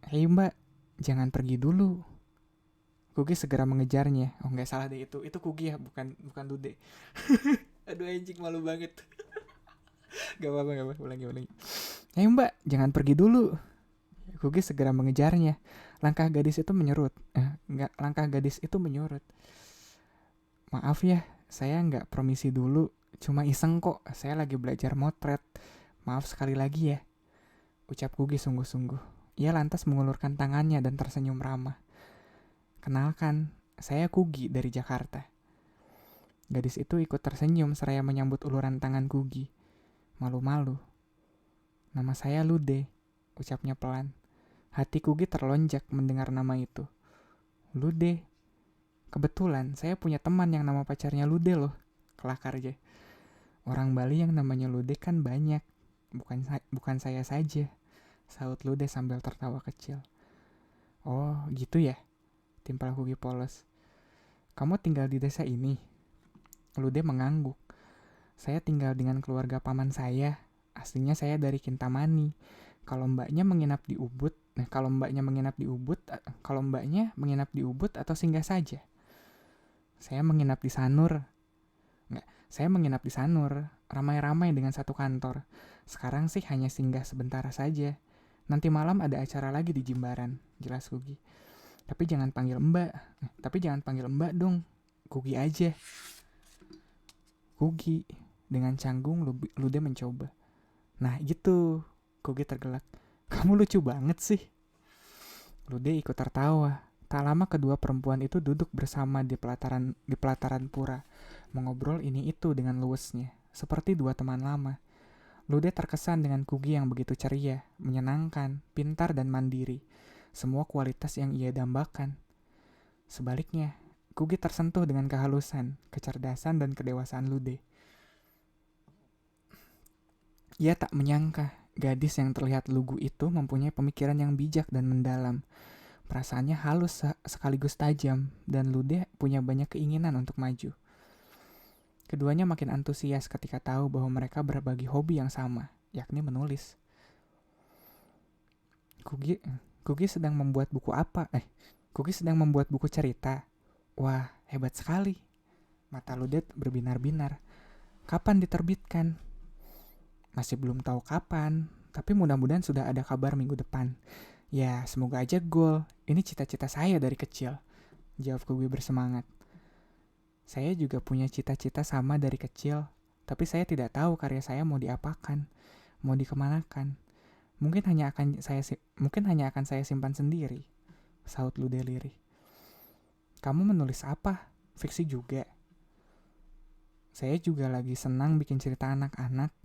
"Hei mbak, jangan pergi dulu." Kugi segera mengejarnya. Oh nggak salah deh, itu Kugi ya, bukan Dude. Aduh anjing, malu banget. Gak apa-apa, ulangi. "Hei mbak, jangan pergi dulu." Kugi segera mengejarnya. Langkah gadis itu menyurut. "Maaf ya, saya nggak permisi dulu. Cuma iseng kok, saya lagi belajar motret. Maaf sekali lagi ya," ucap Kugi sungguh-sungguh. Ia lantas mengulurkan tangannya dan tersenyum ramah. "Kenalkan, saya Kugi dari Jakarta." Gadis itu ikut tersenyum seraya menyambut uluran tangan Kugi. Malu-malu. "Nama saya Lude," ucapnya pelan. Hati Kugi terlonjak mendengar nama itu. "Lude? Kebetulan saya punya teman yang nama pacarnya Lude loh," kelakar aja. "Orang Bali yang namanya Lude kan banyak. Bukan saya saja," sahut Lude sambil tertawa kecil. "Oh, gitu ya?" timpal Kugi polos. "Kamu tinggal di desa ini?" Lude mengangguk. "Saya tinggal dengan keluarga paman saya. Aslinya saya dari Kintamani. Kalau mbaknya menginap di Ubud atau singgah saja?" Saya menginap di Sanur, ramai-ramai dengan satu kantor. Sekarang sih hanya singgah sebentar saja. Nanti malam ada acara lagi di Jimbaran," jelas Kugi. Tapi jangan panggil mbak dong. Kugi aja." "Kugi," dengan canggung Lude mencoba. "Nah gitu," Kugi tergelak. "Kamu lucu banget sih." Lude ikut tertawa. Tak lama kedua perempuan itu duduk bersama di pelataran pura, mengobrol ini itu dengan luwesnya, seperti dua teman lama. Lude terkesan dengan Kugi yang begitu ceria, menyenangkan, pintar dan mandiri. Semua kualitas yang ia dambakan. Sebaliknya, Kugi tersentuh dengan kehalusan, kecerdasan dan kedewasaan Lude. Ia tak menyangka gadis yang terlihat lugu itu mempunyai pemikiran yang bijak dan mendalam. Perasaannya halus sekaligus tajam, dan Lude punya banyak keinginan untuk maju. Keduanya makin antusias ketika tahu bahwa mereka berbagi hobi yang sama, yakni menulis. Kugi sedang membuat buku apa? Kugi sedang membuat buku cerita. Wah, hebat sekali. Mata Lude berbinar-binar. "Kapan diterbitkan?" "Masih belum tahu kapan, tapi mudah-mudahan sudah ada kabar minggu depan. Ya, semoga aja goal. Ini cita-cita saya dari kecil," jawab Kugi bersemangat. "Saya juga punya cita-cita sama dari kecil, tapi saya tidak tahu karya saya mau diapakan, mau dikemanakan. Mungkin hanya akan saya simpan sendiri," sahut Lude lirih. "Kamu menulis apa? Fiksi juga?" "Saya juga lagi senang bikin cerita anak-anak.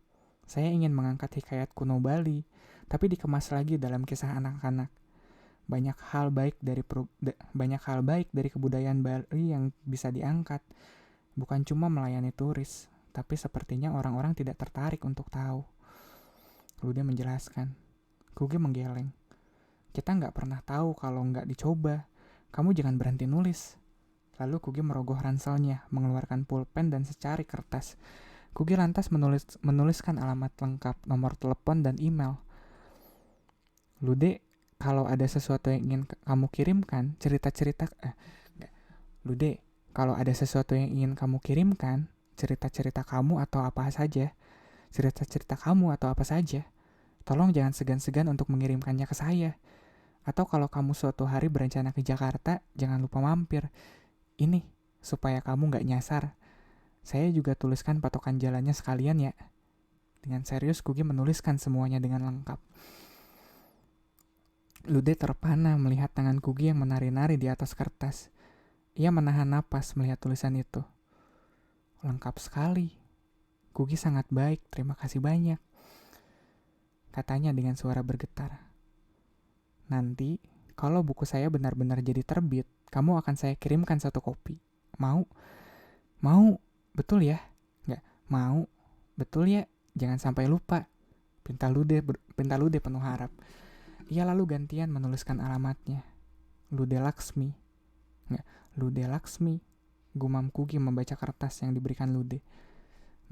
Saya ingin mengangkat hikayat kuno Bali, tapi dikemas lagi dalam kisah anak-anak. Banyak hal baik dari kebudayaan Bali yang bisa diangkat. Bukan cuma melayani turis, tapi sepertinya orang-orang tidak tertarik untuk tahu," Lude menjelaskan. Kugi menggeleng. "Kita nggak pernah tahu kalau nggak dicoba. Kamu jangan berhenti nulis." Lalu Kugi merogoh ranselnya, mengeluarkan pulpen dan secari kertas. Kugi lantas menuliskan alamat lengkap, nomor telepon, dan email. Lude, kalau ada sesuatu yang ingin kamu kirimkan, cerita-cerita kamu atau apa saja, tolong jangan segan-segan untuk mengirimkannya ke saya. Atau kalau kamu suatu hari berencana ke Jakarta, jangan lupa mampir. Ini, supaya kamu nggak nyasar. Saya juga tuliskan patokan jalannya sekalian ya." Dengan serius Kugi menuliskan semuanya dengan lengkap. Lude terpana melihat tangan Kugi yang menari-nari di atas kertas. Ia menahan napas melihat tulisan itu. "Lengkap sekali. Kugi sangat baik, terima kasih banyak," katanya dengan suara bergetar. "Nanti, kalau buku saya benar-benar jadi terbit, kamu akan saya kirimkan satu kopi. Mau?" "Mau, betul ya?" "Nggak, mau, betul ya? Jangan sampai lupa," pinta Lude penuh harap. Ia lalu gantian menuliskan alamatnya. Lude Laksmi. Lude Laksmi, gumam Kugi membaca kertas yang diberikan Lude.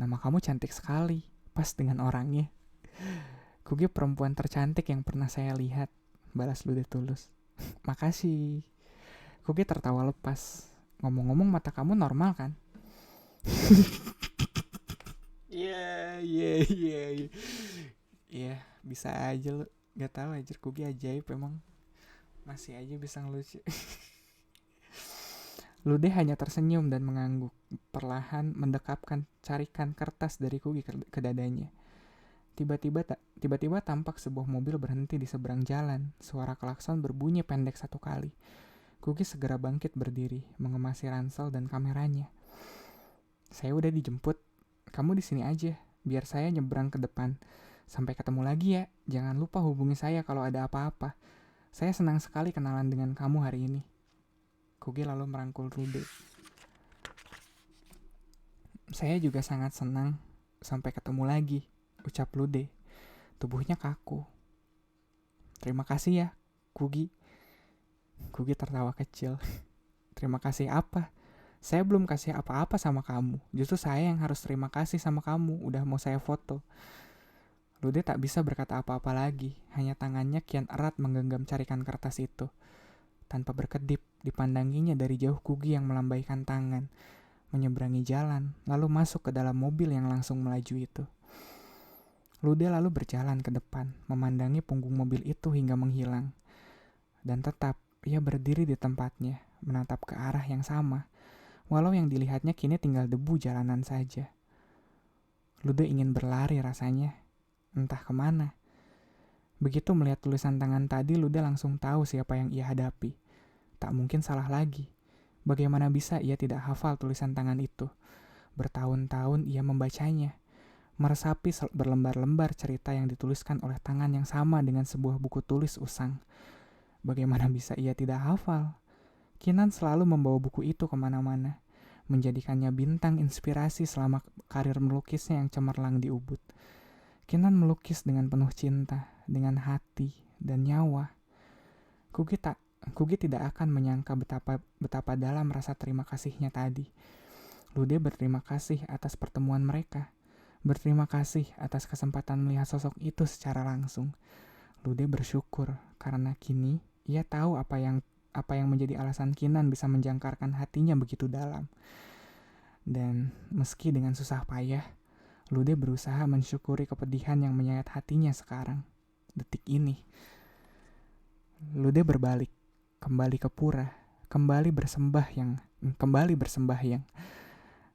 Nama kamu cantik sekali, pas dengan orangnya. Kugi perempuan tercantik yang pernah saya lihat, balas Lude tulus. Makasih. Kugi tertawa lepas. Ngomong-ngomong mata kamu normal kan? Iya. Iya, bisa aja lu. Gak tahu aja, Kugi ajaib emang. Masih aja bisa ngelucu. Lude hanya tersenyum dan mengangguk. Perlahan mendekapkan carikan kertas dari Kugi ke dadanya. Tiba-tiba tampak sebuah mobil berhenti di seberang jalan. Suara klakson berbunyi pendek satu kali. Kugi segera bangkit berdiri, mengemasi ransel dan kameranya. Saya udah dijemput. Kamu di sini aja, biar saya nyebrang ke depan. Sampai ketemu lagi ya. Jangan lupa hubungi saya kalau ada apa-apa. Saya senang sekali kenalan dengan kamu hari ini. Kugi lalu merangkul Lude. Saya juga sangat senang. Sampai ketemu lagi, ucap Lude. Tubuhnya kaku. Terima kasih ya, Kugi. Kugi tertawa kecil. Terima kasih apa? Saya belum kasih apa-apa sama kamu. Justru saya yang harus terima kasih sama kamu. Udah mau saya foto. Lude tak bisa berkata apa-apa lagi. Hanya tangannya kian erat menggenggam carikan kertas itu. Tanpa berkedip, dipandanginya dari jauh Kugi yang melambaikan tangan, menyeberangi jalan, lalu masuk ke dalam mobil yang langsung melaju itu. Lude lalu berjalan ke depan, memandangi punggung mobil itu hingga menghilang. Dan tetap, ia berdiri di tempatnya, menatap ke arah yang sama, walau yang dilihatnya kini tinggal debu jalanan saja. Lude ingin berlari rasanya, entah kemana. Begitu melihat tulisan tangan tadi, Lude langsung tahu siapa yang ia hadapi. Tak mungkin salah lagi. Bagaimana bisa ia tidak hafal tulisan tangan itu? Bertahun-tahun ia membacanya, meresapi berlembar-lembar cerita yang dituliskan oleh tangan yang sama dengan sebuah buku tulis usang. Bagaimana bisa ia tidak hafal? Kinan selalu membawa buku itu kemana-mana, menjadikannya bintang inspirasi selama karir melukisnya yang cemerlang di Ubud. Kinan melukis dengan penuh cinta, dengan hati dan nyawa. Kugi tidak akan menyangka betapa dalam rasa terima kasihnya tadi. Lude berterima kasih atas pertemuan mereka. Berterima kasih atas kesempatan melihat sosok itu secara langsung. Lude bersyukur karena kini ia tahu apa yang menjadi alasan Kinan bisa menjangkarkan hatinya begitu dalam. Dan meski dengan susah payah, Lude berusaha mensyukuri kepedihan yang menyayat hatinya sekarang, detik ini. Lude berbalik, kembali ke pura, kembali bersembahyang.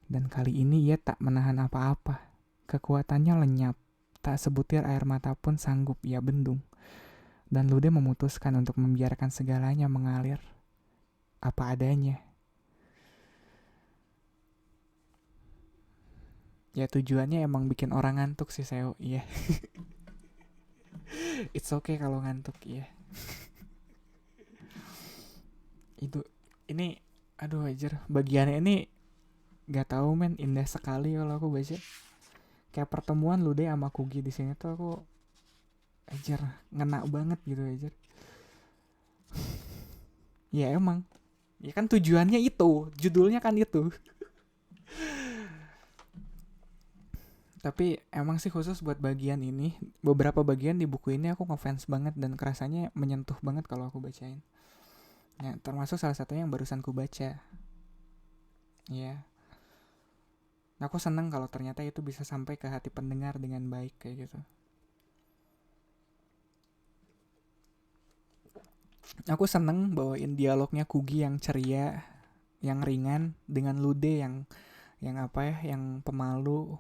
Dan kali ini ia tak menahan apa-apa. Kekuatannya lenyap, tak sebutir air mata pun sanggup ia bendung. Dan Lude memutuskan untuk membiarkan segalanya mengalir apa adanya. Ya tujuannya emang bikin orang ngantuk sih, Seo. Iya. It's okay kalau ngantuk, iya. Ini aduh ajar, bagiannya ini gak tahu men, indah sekali kalau aku baca. Kayak pertemuan Lude sama Kugi di sini tuh aku ajar ngena banget gitu ajar. Ya emang. Ya kan tujuannya itu, judulnya kan itu. Tapi emang sih khusus buat bagian ini, beberapa bagian di buku ini aku ngefans banget dan kerasanya menyentuh banget kalau aku bacain. Ya, termasuk salah satunya yang barusan ku baca. Ya. Aku seneng kalau ternyata itu bisa sampai ke hati pendengar dengan baik kayak gitu. Aku seneng bawain dialognya Kugi yang ceria, yang ringan, dengan Lude yang yang pemalu,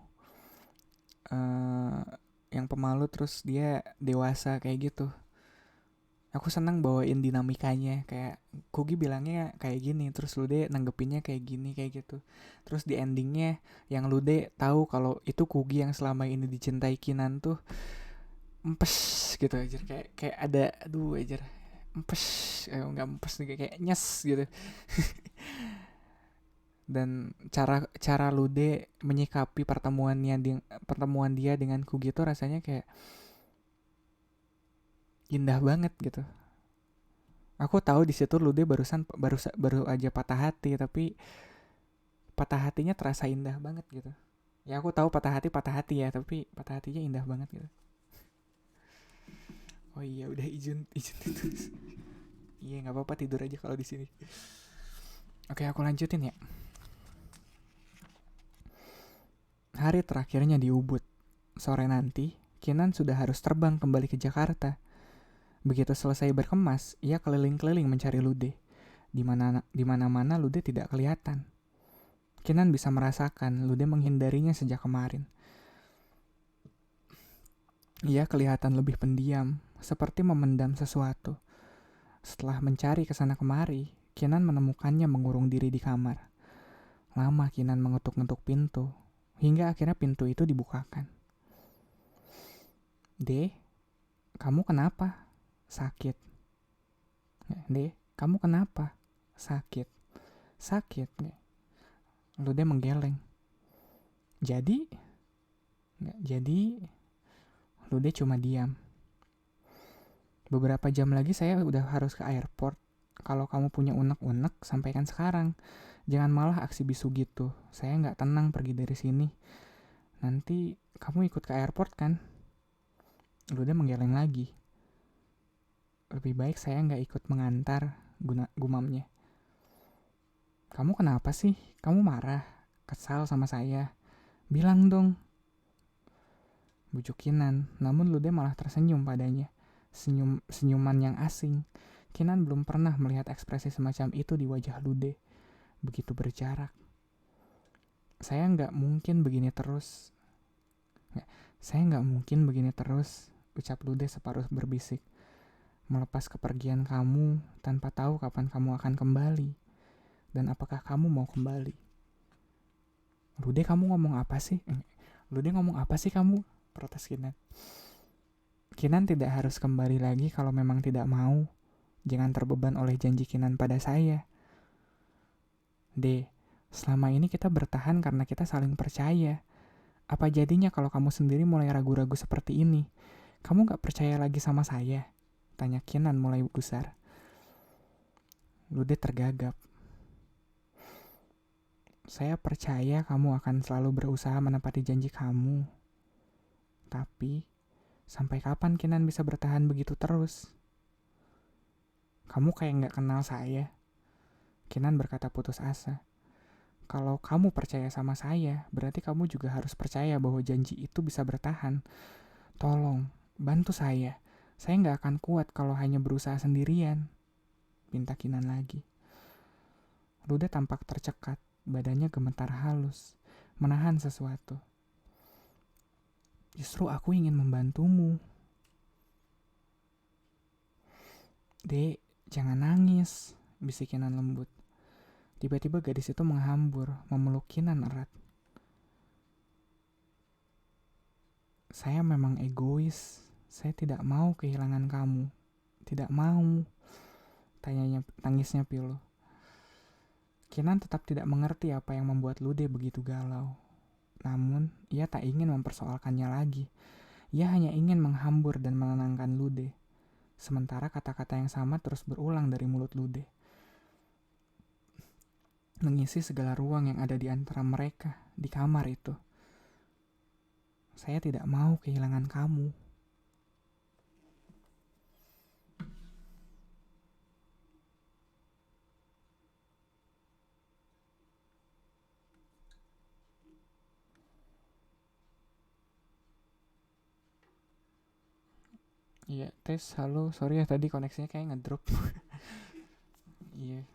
uh, yang pemalu terus dia dewasa kayak gitu. Aku senang bawain dinamikanya, kayak Kugi bilangnya kayak gini, terus Lude nanggepinnya kayak gini kayak gitu. Terus di endingnya yang Lude tahu kalau itu Kugi yang selama ini dicintai Kinan tuh empes gitu aja, kayak ada aduh aja empes, nggak empes nih, kayak nyes gitu. Dan cara Lude menyikapi pertemuan dia dengan Kugi itu rasanya kayak indah banget gitu. Aku tahu di situ Lude baru aja patah hati, tapi patah hatinya terasa indah banget gitu. Ya aku tahu patah hati ya, tapi patah hatinya indah banget gitu. Oh iya, udah izin itu. Iya, nggak apa-apa, tidur aja kalau di sini. Oke, aku lanjutin ya. Hari terakhirnya di Ubud. Sore nanti, Kinan sudah harus terbang kembali ke Jakarta. Begitu selesai berkemas, ia keliling-keliling mencari Lude. Di mana-mana Lude tidak kelihatan. Kinan bisa merasakan Lude menghindarinya sejak kemarin. Ia kelihatan lebih pendiam, seperti memendam sesuatu. Setelah mencari kesana kemari, Kinan menemukannya mengurung diri di kamar. Lama Kinan mengetuk-ngetuk pintu, hingga akhirnya pintu itu dibukakan. "De, kamu kenapa? Sakit." "De, kamu kenapa? Sakit." "Sakit." Lude menggeleng. Jadi? Jadi, Lude cuma diam. "Beberapa jam lagi saya udah harus ke airport. Kalau kamu punya unek-unek, sampaikan sekarang. Jangan malah aksi bisu gitu. Saya nggak tenang pergi dari sini. Nanti kamu ikut ke airport kan?" Luda menggeleng lagi. "Lebih baik saya nggak ikut mengantar," gumamnya. "Kamu kenapa sih? Kamu marah? Kesal sama saya? Bilang dong." Bujuk Kinan, namun Lude malah tersenyum padanya. Senyuman yang asing. Kinan belum pernah melihat ekspresi semacam itu di wajah Lude. Begitu berjarak. Saya nggak mungkin begini terus. Saya nggak mungkin begini terus, ucap Lude separuh berbisik. Melepas kepergian kamu tanpa tahu kapan kamu akan kembali. Dan apakah kamu mau kembali? Lude, kamu ngomong apa sih? Lude, ngomong apa sih kamu? Protes Kinan. Kinan tidak harus kembali lagi kalau memang tidak mau. Jangan terbeban oleh janji Kinan pada saya. D, selama ini kita bertahan karena kita saling percaya. Apa jadinya kalau kamu sendiri mulai ragu-ragu seperti ini? Kamu gak percaya lagi sama saya? Tanya Kinan mulai gusar. Lude tergagap. Saya percaya kamu akan selalu berusaha menepati janji kamu. Tapi, sampai kapan Kinan bisa bertahan begitu terus? Kamu kayak gak kenal saya. Kinan berkata putus asa. Kalau kamu percaya sama saya, berarti kamu juga harus percaya bahwa janji itu bisa bertahan. Tolong, bantu saya. Saya gak akan kuat kalau hanya berusaha sendirian. Pinta Kinan lagi. Luda tampak tercekat, badannya gemetar halus, menahan sesuatu. Justru aku ingin membantumu. Dek, jangan nangis, bisik Kinan lembut. Tiba-tiba gadis itu menghambur, memeluk Kinan erat. Saya memang egois. Saya tidak mau kehilangan kamu. Tidak mau. Tangisnya pilu. Kinan tetap tidak mengerti apa yang membuat Lude begitu galau. Namun, ia tak ingin mempersoalkannya lagi. Ia hanya ingin menghambur dan menenangkan Lude. Sementara kata-kata yang sama terus berulang dari mulut Lude, mengisi segala ruang yang ada di antara mereka di kamar itu. Saya tidak mau kehilangan kamu. Iya, tes, halo, sorry ya tadi koneksinya kayak ngedrop. Iya,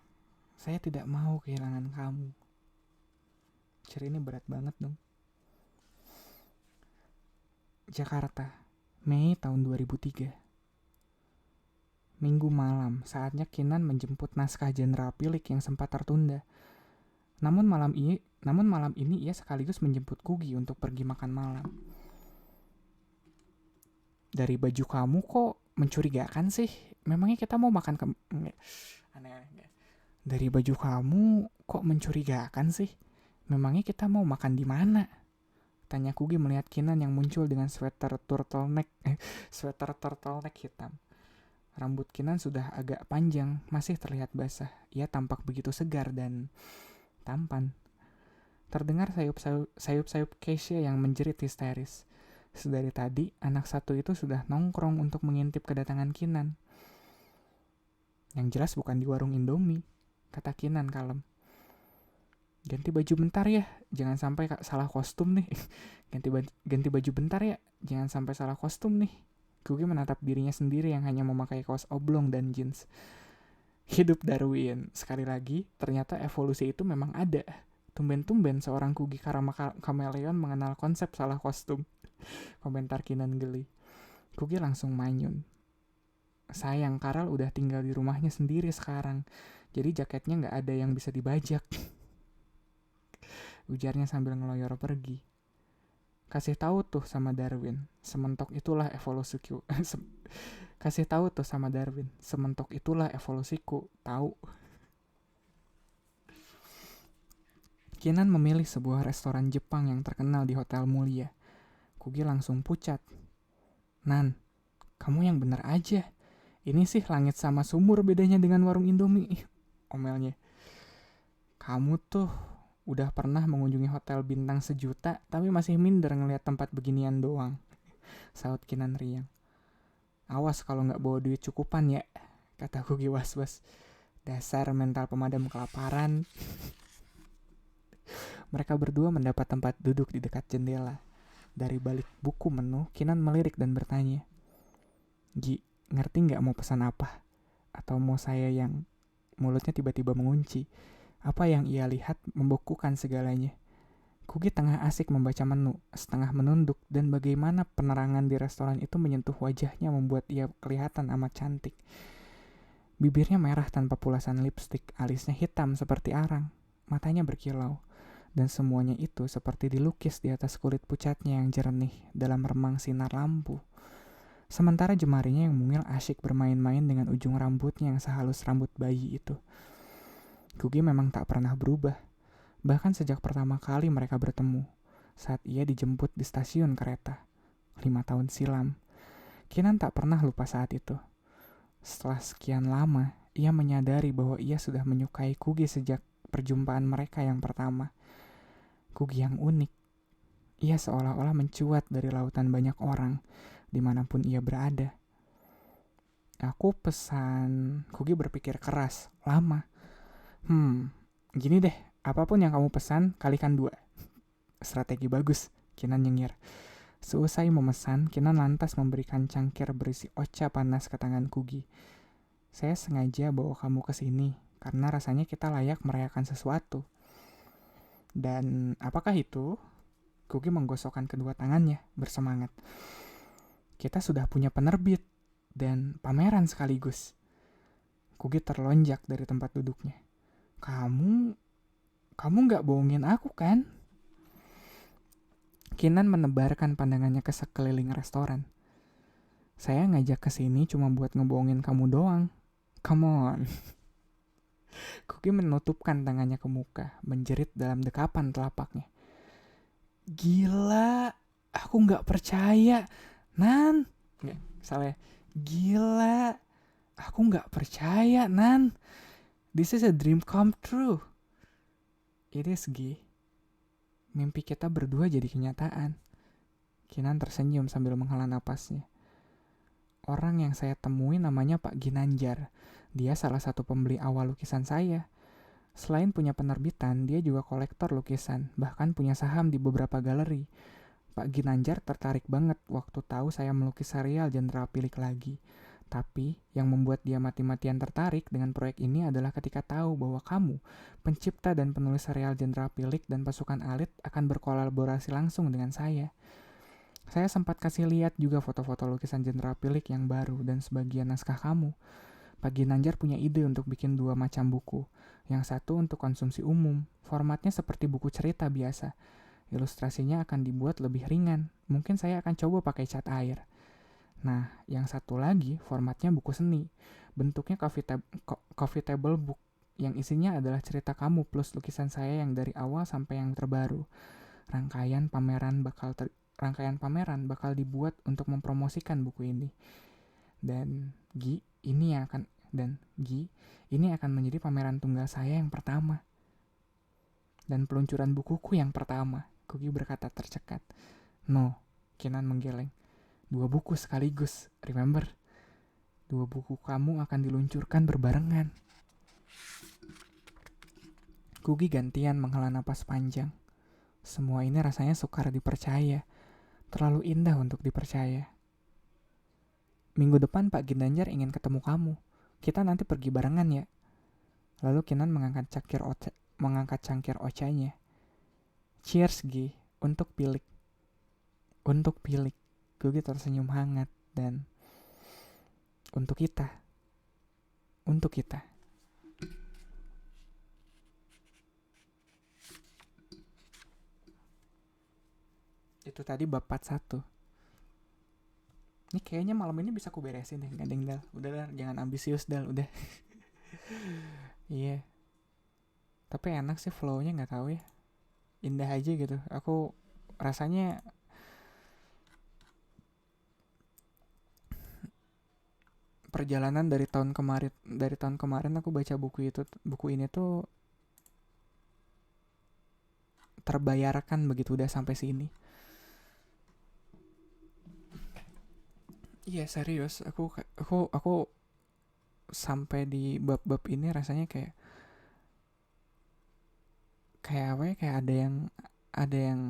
saya tidak mau kehilangan kamu. Cerita ini berat banget dong. Jakarta, Mei tahun 2003. Minggu malam, saatnya Kinan menjemput naskah Jenderal Pilik yang sempat tertunda. Namun malam ini ia sekaligus menjemput Kugi untuk pergi makan malam. Dari baju kamu kok mencurigakan sih? Memangnya kita mau makan aneh-aneh. Dari baju kamu kok mencurigakan sih? Memangnya kita mau makan di mana? Tanya Kugi melihat Kinan yang muncul dengan sweater turtleneck hitam. Rambut Kinan sudah agak panjang, masih terlihat basah. Ia tampak begitu segar dan tampan. Terdengar sayup-sayup Keisha yang menjerit histeris. Sedari tadi, anak satu itu sudah nongkrong untuk mengintip kedatangan Kinan. Yang jelas bukan di warung Indomie, kata Kinan kalem. Ganti baju bentar ya, jangan sampai salah kostum nih. ganti baju bentar ya, jangan sampai salah kostum nih. Kugi menatap dirinya sendiri yang hanya memakai kaos oblong dan jeans. Hidup Darwin. Sekali lagi, ternyata evolusi itu memang ada. Tumben-tumben seorang Kugi Karama Kameleon mengenal konsep salah kostum. Komentar Kinan geli. Kugi langsung manyun. Sayang, Karel udah tinggal di rumahnya sendiri sekarang. Jadi jaketnya gak ada yang bisa dibajak. Ujarnya sambil ngeloyor pergi. Kasih tahu tuh sama Darwin, sementok itulah evolusiku. Kasih tahu tuh sama Darwin, sementok itulah evolusiku, tahu. Kinan memilih sebuah restoran Jepang yang terkenal di hotel mulia. Kugi langsung pucat. Nan, kamu yang bener aja. Ini sih langit sama sumur bedanya dengan warung Indomie. Omelnya. Kamu tuh udah pernah mengunjungi hotel bintang 1 juta, tapi masih minder ngeliat tempat beginian doang. Saut Kinan riang. Awas kalau gak bawa duit cukupan ya, kata Kugi was-was. Dasar mental pemadam kelaparan. Mereka berdua mendapat tempat duduk di dekat jendela. Dari balik buku menu, Kinan melirik dan bertanya. Gi, ngerti gak mau pesan apa? Atau mau saya yang mulutnya tiba-tiba mengunci? Apa yang ia lihat membekukan segalanya. Kugi tengah asik membaca menu, setengah menunduk, dan bagaimana penerangan di restoran itu menyentuh wajahnya membuat ia kelihatan amat cantik. Bibirnya merah tanpa pulasan lipstik, alisnya hitam seperti arang, matanya berkilau, dan semuanya itu seperti dilukis di atas kulit pucatnya yang jernih dalam remang sinar lampu. Sementara jemarinya yang mungil asyik bermain-main dengan ujung rambutnya yang sehalus rambut bayi itu. Kugi memang tak pernah berubah, bahkan sejak pertama kali mereka bertemu, saat ia dijemput di stasiun kereta, 5 tahun silam. Kinan tak pernah lupa saat itu. Setelah sekian lama, ia menyadari bahwa ia sudah menyukai Kugi sejak perjumpaan mereka yang pertama. Kugi yang unik. Ia seolah-olah mencuat dari lautan banyak orang, dimanapun ia berada. Aku pesan, Kugi berpikir keras, lama. Gini deh, apapun yang kamu pesan, kalikan 2. Strategi bagus, Kinan nyengir. Seusai memesan, Kinan lantas memberikan cangkir berisi ocha panas ke tangan Kugi. Saya sengaja bawa kamu ke sini, karena rasanya kita layak merayakan sesuatu. Dan apakah itu? Kugi menggosokkan kedua tangannya, bersemangat. Kita sudah punya penerbit, dan pameran sekaligus. Kugi terlonjak dari tempat duduknya. Kamu gak bohongin aku kan? Kinan menebarkan pandangannya ke sekeliling restoran. Saya ngajak ke sini cuma buat ngebohongin kamu doang. Come on. Kugi menutupkan tangannya ke muka, menjerit dalam dekapan telapaknya. Gila, aku gak percaya. Nan. Nggak, salah ya. Gila, aku gak percaya, Nan. This is a dream come true. It is, Gi. Mimpi kita berdua jadi kenyataan. Kinan tersenyum sambil menghela napasnya. Orang yang saya temui namanya Pak Ginanjar. Dia salah satu pembeli awal lukisan saya. Selain punya penerbitan, dia juga kolektor lukisan, bahkan punya saham di beberapa galeri. Pak Ginanjar tertarik banget waktu tahu saya melukis serial Jenderal Pilik lagi. Tapi, yang membuat dia mati-matian tertarik dengan proyek ini adalah ketika tahu bahwa kamu, pencipta dan penulis serial Jenderal Pilik dan pasukan Alit, akan berkolaborasi langsung dengan saya. Saya sempat kasih lihat juga foto-foto lukisan Jenderal Pilik yang baru dan sebagian naskah kamu. Pak Ginanjar punya ide untuk bikin 2 macam buku. Yang satu untuk konsumsi umum, formatnya seperti buku cerita biasa. Ilustrasinya akan dibuat lebih ringan. Mungkin saya akan coba pakai cat air. Nah, yang satu lagi formatnya buku seni. Bentuknya coffee table book yang isinya adalah cerita kamu plus lukisan saya yang dari awal sampai yang terbaru. Rangkaian pameran bakal dibuat untuk mempromosikan buku ini. Dan Gi, ini akan menjadi pameran tunggal saya yang pertama dan peluncuran bukuku yang pertama. Kugi berkata tercekat. No, Kinan menggeleng. 2 buku sekaligus, remember? 2 buku kamu akan diluncurkan berbarengan. Kugi gantian menghela napas panjang. Semua ini rasanya sukar dipercaya. Terlalu indah untuk dipercaya. Minggu depan Pak Ginanjar ingin ketemu kamu. Kita nanti pergi barengan ya. Lalu Kinan mengangkat cangkir ocanya. Cheers Gi, untuk Pilik. Untuk Pilik. Kugi tersenyum hangat dan untuk kita. Untuk kita. Itu tadi bab 41. Ini kayaknya malam ini bisa aku beresin deh, Gandeng Dal. Udah lah, jangan ambisius Dal, udah. Iya. Tapi enak sih flow-nya, nggak tahu ya. Indah aja gitu. Aku rasanya perjalanan dari tahun kemarin aku baca buku ini tuh terbayarkan begitu udah sampai sini. Iya serius, aku sampai di bab-bab ini rasanya kayak apa ya, kayak ada yang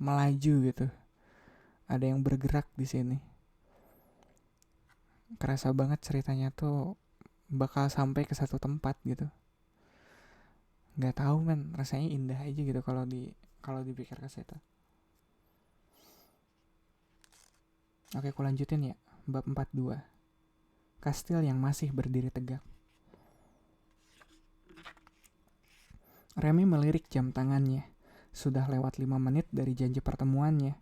melaju gitu, ada yang bergerak di sini. Kerasa banget ceritanya tuh bakal sampai ke satu tempat gitu. Nggak tahu men, rasanya indah aja gitu kalau dipikir ke situ. Oke, aku lanjutin ya. Bab 42. Kastil yang masih berdiri tegak. Remy melirik jam tangannya. Sudah lewat 5 menit dari janji pertemuannya.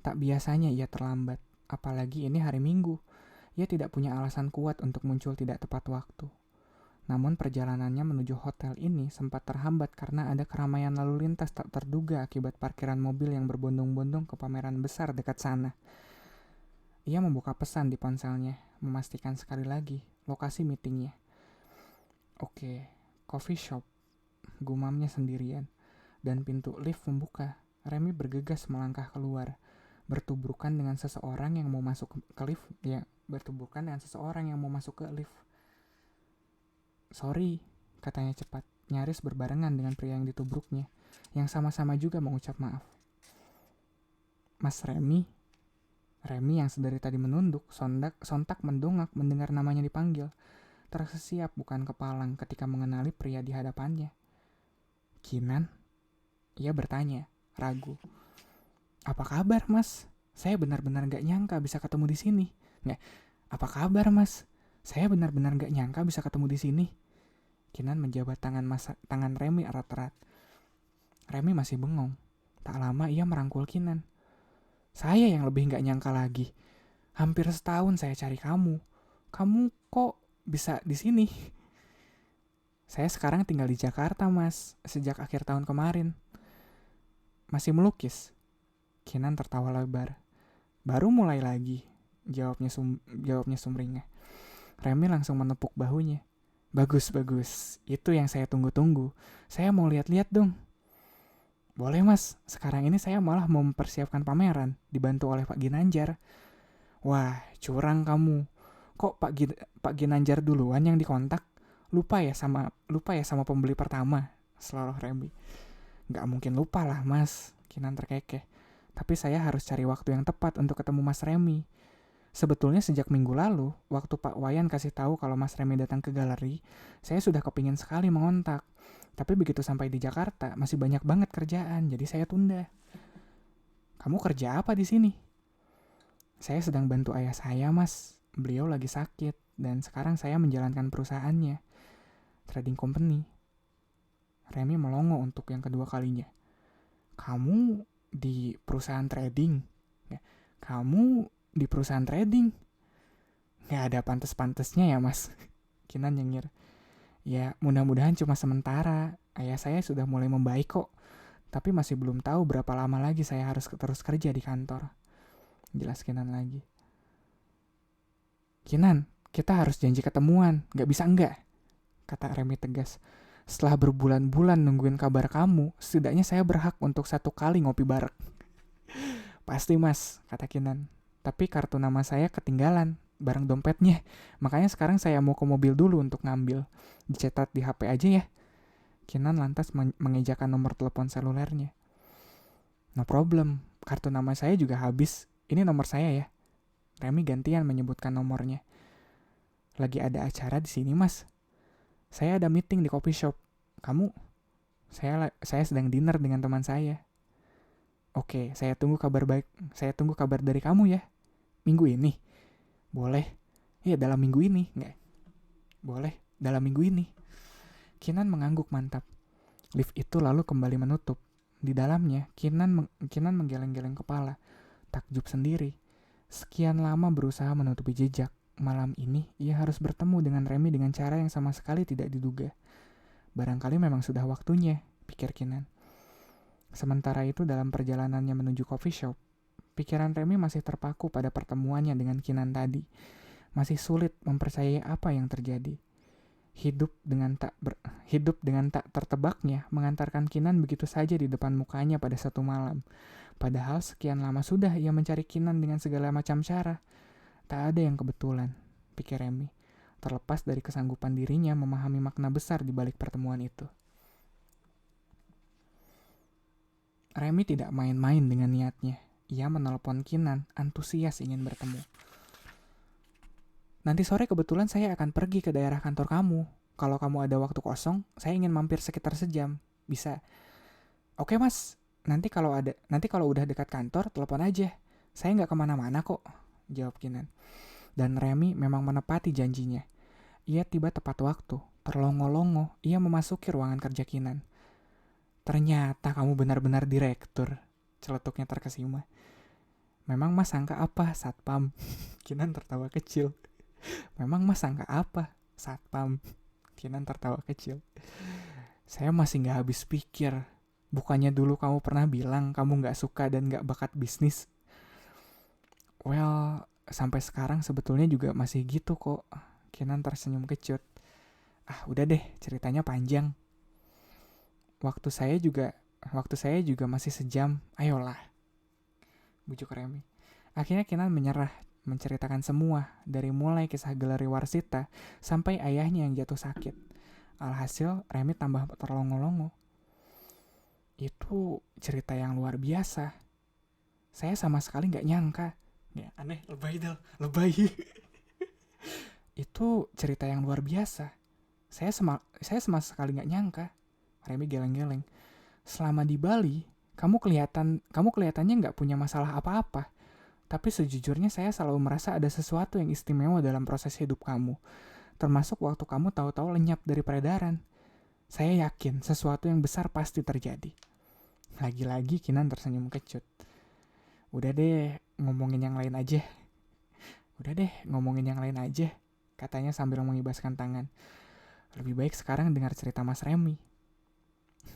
Tak biasanya ia terlambat, apalagi ini hari Minggu. Ia tidak punya alasan kuat untuk muncul tidak tepat waktu. Namun perjalanannya menuju hotel ini sempat terhambat karena ada keramaian lalu lintas tak terduga akibat parkiran mobil yang berbondong-bondong ke pameran besar dekat sana. Ia membuka pesan di ponselnya, memastikan sekali lagi lokasi meetingnya. Oke, coffee shop, gumamnya sendirian. Dan pintu lift membuka. Remy bergegas melangkah keluar, bertuburkan dengan seseorang yang mau masuk ke lift. Sorry, katanya cepat, nyaris berbarengan dengan pria yang ditubruknya, yang sama-sama juga mengucap maaf. Mas Remy yang sedari tadi menunduk, sontak mendongak mendengar namanya dipanggil. Tersesiap bukan kepalang ketika mengenali pria di hadapannya. Kinan? Ia bertanya, ragu. Apa kabar mas? Saya benar-benar gak nyangka bisa ketemu di sini. Apa kabar mas? Saya benar-benar gak nyangka bisa ketemu di sini. Kinan menjabat tangan Remy erat-erat. Remy masih bengong. Tak lama ia merangkul Kinan. Saya yang lebih gak nyangka lagi. Hampir setahun saya cari kamu. Kamu kok bisa di sini? Saya sekarang tinggal di Jakarta, Mas. Sejak akhir tahun kemarin. Masih melukis? Kinan tertawa lebar. Baru mulai lagi, jawabnya sumringah. Remy langsung menepuk bahunya. Bagus. Itu yang saya tunggu-tunggu. Saya mau lihat-lihat dong. Boleh mas, sekarang ini saya malah mau mempersiapkan pameran, dibantu oleh Pak Ginanjar. Wah, curang kamu. Kok Pak Ginanjar duluan yang dikontak? Lupa ya sama pembeli pertama, seloroh Remy. Gak mungkin lupa lah mas, Kinan terkekeh. Tapi saya harus cari waktu yang tepat untuk ketemu Mas Remy. Sebetulnya sejak minggu lalu, waktu Pak Wayan kasih tahu kalau Mas Remy datang ke galeri, saya sudah kepingin sekali mengontak. Tapi begitu sampai di Jakarta, masih banyak banget kerjaan, jadi saya tunda. Kamu kerja apa di sini? Saya sedang bantu ayah saya, Mas. Beliau lagi sakit, dan sekarang saya menjalankan perusahaannya, trading company. Remy melongo untuk yang kedua kalinya. Kamu di perusahaan trading? Kamu di perusahaan trading? Gak ada pantes-pantesnya ya, Mas. Kinan nyengir. Ya, mudah-mudahan cuma sementara. Ayah saya sudah mulai membaik kok. Tapi masih belum tahu berapa lama lagi saya harus terus kerja di kantor. Jelas Kinan lagi. Kinan, kita harus janji ketemuan, gak bisa enggak, kata Remy tegas. Setelah berbulan-bulan nungguin kabar kamu, setidaknya saya berhak untuk satu kali ngopi bareng. Pasti mas, kata Kinan. Tapi kartu nama saya ketinggalan, bareng dompetnya. Makanya sekarang saya mau ke mobil dulu untuk ngambil. Dicetak di HP aja ya. Kinan lantas mengejakan nomor telepon selulernya. No problem, kartu nama saya juga habis. Ini nomor saya ya. Remy gantian menyebutkan nomornya. Lagi ada acara di sini mas. Saya ada meeting di coffee shop. Kamu? Saya sedang dinner dengan teman saya. Oke, saya tunggu kabar baik. Saya tunggu kabar dari kamu ya. Minggu ini? Boleh. Iya, dalam minggu ini. Nggak? Boleh, dalam minggu ini. Kinan mengangguk mantap. Lift itu lalu kembali menutup. Di dalamnya, Kinan menggeleng-geleng kepala. Takjub sendiri. Sekian lama berusaha menutupi jejak. Malam ini, ia harus bertemu dengan Remy dengan cara yang sama sekali tidak diduga. Barangkali memang sudah waktunya, pikir Kinan. Sementara itu dalam perjalanannya menuju coffee shop, pikiran Remy masih terpaku pada pertemuannya dengan Kinan tadi. Masih sulit mempercayai apa yang terjadi. Hidup dengan tak tertebaknya mengantarkan Kinan begitu saja di depan mukanya pada satu malam. Padahal sekian lama sudah ia mencari Kinan dengan segala macam cara. Tak ada yang kebetulan, pikir Remy, terlepas dari kesanggupan dirinya memahami makna besar di balik pertemuan itu. Remy tidak main-main dengan niatnya. Ia menelpon Kinan, antusias ingin bertemu. Nanti sore kebetulan saya akan pergi ke daerah kantor kamu. Kalau kamu ada waktu kosong, saya ingin mampir sekitar sejam. Bisa? Oke mas, nanti kalau udah dekat kantor, telepon aja. Saya nggak kemana-mana kok, jawab Kinan. Dan Remy memang menepati janjinya. Ia tiba tepat waktu. Terlongo-longo, ia memasuki ruangan kerja Kinan. Ternyata kamu benar-benar direktur, celetuknya terkesima. Memang mas sangka apa, Satpam? Kinan tertawa kecil. Memang mas sangka apa, Satpam? Kinan tertawa kecil. Saya masih gak habis pikir. Bukannya dulu kamu pernah bilang kamu gak suka dan gak bakat bisnis? Well, sampai sekarang sebetulnya juga masih gitu kok. Kinan tersenyum kecut. Udah deh, ceritanya panjang. Waktu saya juga masih sejam. Ayolah, bujuk Remy. Akhirnya Kinan menyerah, menceritakan semua, dari mulai kisah Geleri Warsita sampai ayahnya yang jatuh sakit. Alhasil, Remy tambah terlongo-longo. Itu cerita yang luar biasa. Saya sama sekali gak nyangka. Ya, aneh, lebay. Itu cerita yang luar biasa. Saya sama sekali gak nyangka. Remy geleng-geleng. Selama di Bali, kamu kelihatannya nggak punya masalah apa-apa. Tapi sejujurnya saya selalu merasa ada sesuatu yang istimewa dalam proses hidup kamu. Termasuk waktu kamu tahu-tahu lenyap dari peredaran. Saya yakin sesuatu yang besar pasti terjadi. Lagi-lagi Kinan tersenyum kecut. Udah deh, ngomongin yang lain aja. Katanya sambil mengibaskan tangan. Lebih baik sekarang dengar cerita Mas Remy.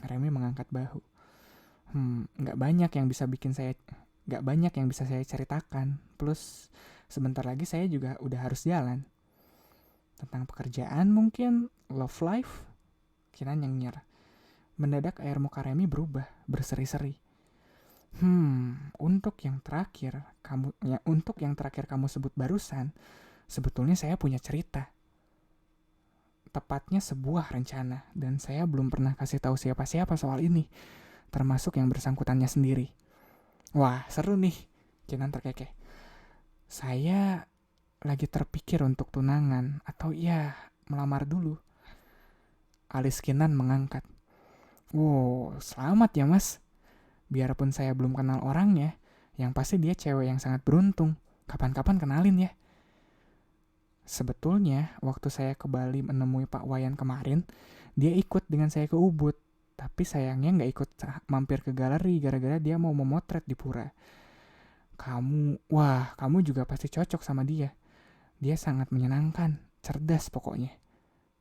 Remy mengangkat bahu. Gak banyak yang bisa saya ceritakan. Plus sebentar lagi saya juga udah harus jalan. Tentang pekerjaan mungkin, love life. Kinan nyengir. Mendadak air muka Remy berubah, berseri-seri. Untuk yang terakhir kamu sebut barusan, sebetulnya saya punya cerita. Tepatnya sebuah rencana, dan saya belum pernah kasih tahu siapa-siapa soal ini, termasuk yang bersangkutannya sendiri. Wah, seru nih, Kinan terkekeh. Saya lagi terpikir untuk tunangan, atau ya, melamar dulu. Alis Kinan mengangkat. Wow, selamat ya mas. Biarpun saya belum kenal orangnya, yang pasti dia cewek yang sangat beruntung. Kapan-kapan kenalin ya. Sebetulnya, waktu saya ke Bali menemui Pak Wayan kemarin, dia ikut dengan saya ke Ubud. Tapi sayangnya gak ikut mampir ke galeri gara-gara dia mau memotret di pura. Kamu juga pasti cocok sama dia. Dia sangat menyenangkan, cerdas pokoknya.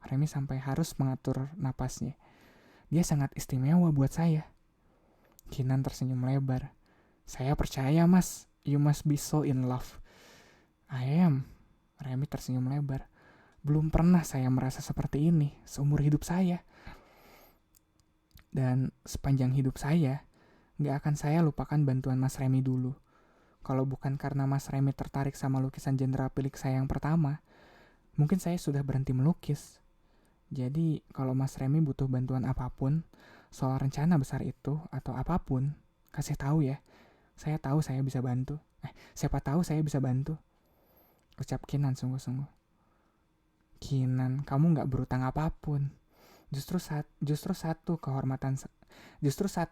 Remy sampai harus mengatur napasnya. Dia sangat istimewa buat saya. Kinan tersenyum lebar. Saya percaya mas, you must be so in love. I am. Remy tersenyum lebar. Belum pernah saya merasa seperti ini seumur hidup saya. Dan sepanjang hidup saya, gak akan saya lupakan bantuan Mas Remy dulu. Kalau bukan karena Mas Remy tertarik sama lukisan genre Apilik saya yang pertama, mungkin saya sudah berhenti melukis. Jadi, kalau Mas Remy butuh bantuan apapun, soal rencana besar itu atau apapun, kasih tahu ya. Saya tahu saya bisa bantu. Siapa tahu saya bisa bantu. Ucap Kinan sungguh-sungguh. Kinan, kamu gak berutang apapun. Justru satu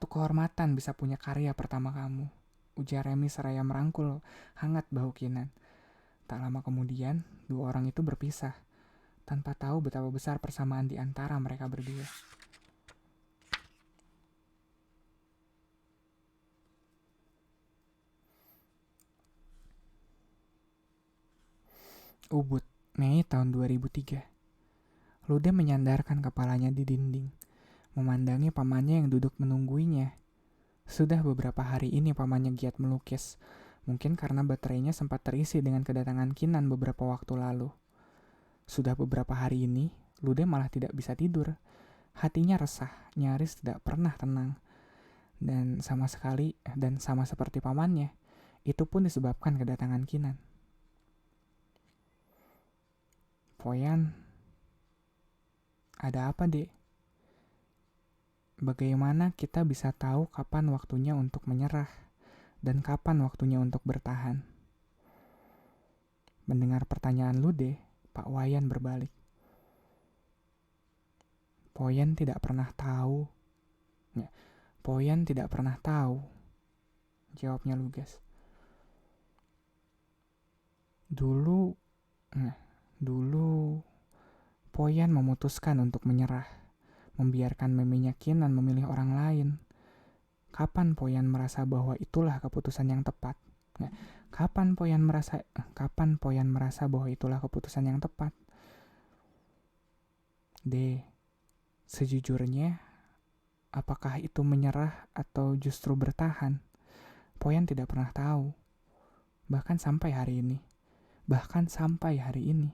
kehormatan bisa punya karya pertama kamu. Ujar Remy seraya merangkul hangat bahu Kinan. Tak lama kemudian, dua orang itu berpisah, tanpa tahu betapa besar persamaan di antara mereka berdua. Ubud, Mei tahun 2003. Lude menyandarkan kepalanya di dinding, memandangi pamannya yang duduk menungguinya. Sudah beberapa hari ini pamannya giat melukis, mungkin karena baterainya sempat terisi dengan kedatangan Kinan beberapa waktu lalu. Sudah beberapa hari ini, Lude malah tidak bisa tidur. Hatinya resah, nyaris tidak pernah tenang. Dan sama seperti pamannya, itu pun disebabkan kedatangan Kinan. Poyan, ada apa, Dek? Bagaimana kita bisa tahu kapan waktunya untuk menyerah dan kapan waktunya untuk bertahan? Mendengar pertanyaan Lude, Pak Wayan berbalik. Poyan tidak pernah tahu. Poyan tidak pernah tahu, jawabnya lugas. Dulu, Poyan memutuskan untuk menyerah, membiarkan memenya Kinan memilih orang lain. Kapan Poyan merasa bahwa itulah keputusan yang tepat? Kapan Poyan merasa bahwa itulah keputusan yang tepat? Sejujurnya, apakah itu menyerah atau justru bertahan? Poyan tidak pernah tahu. Bahkan sampai hari ini.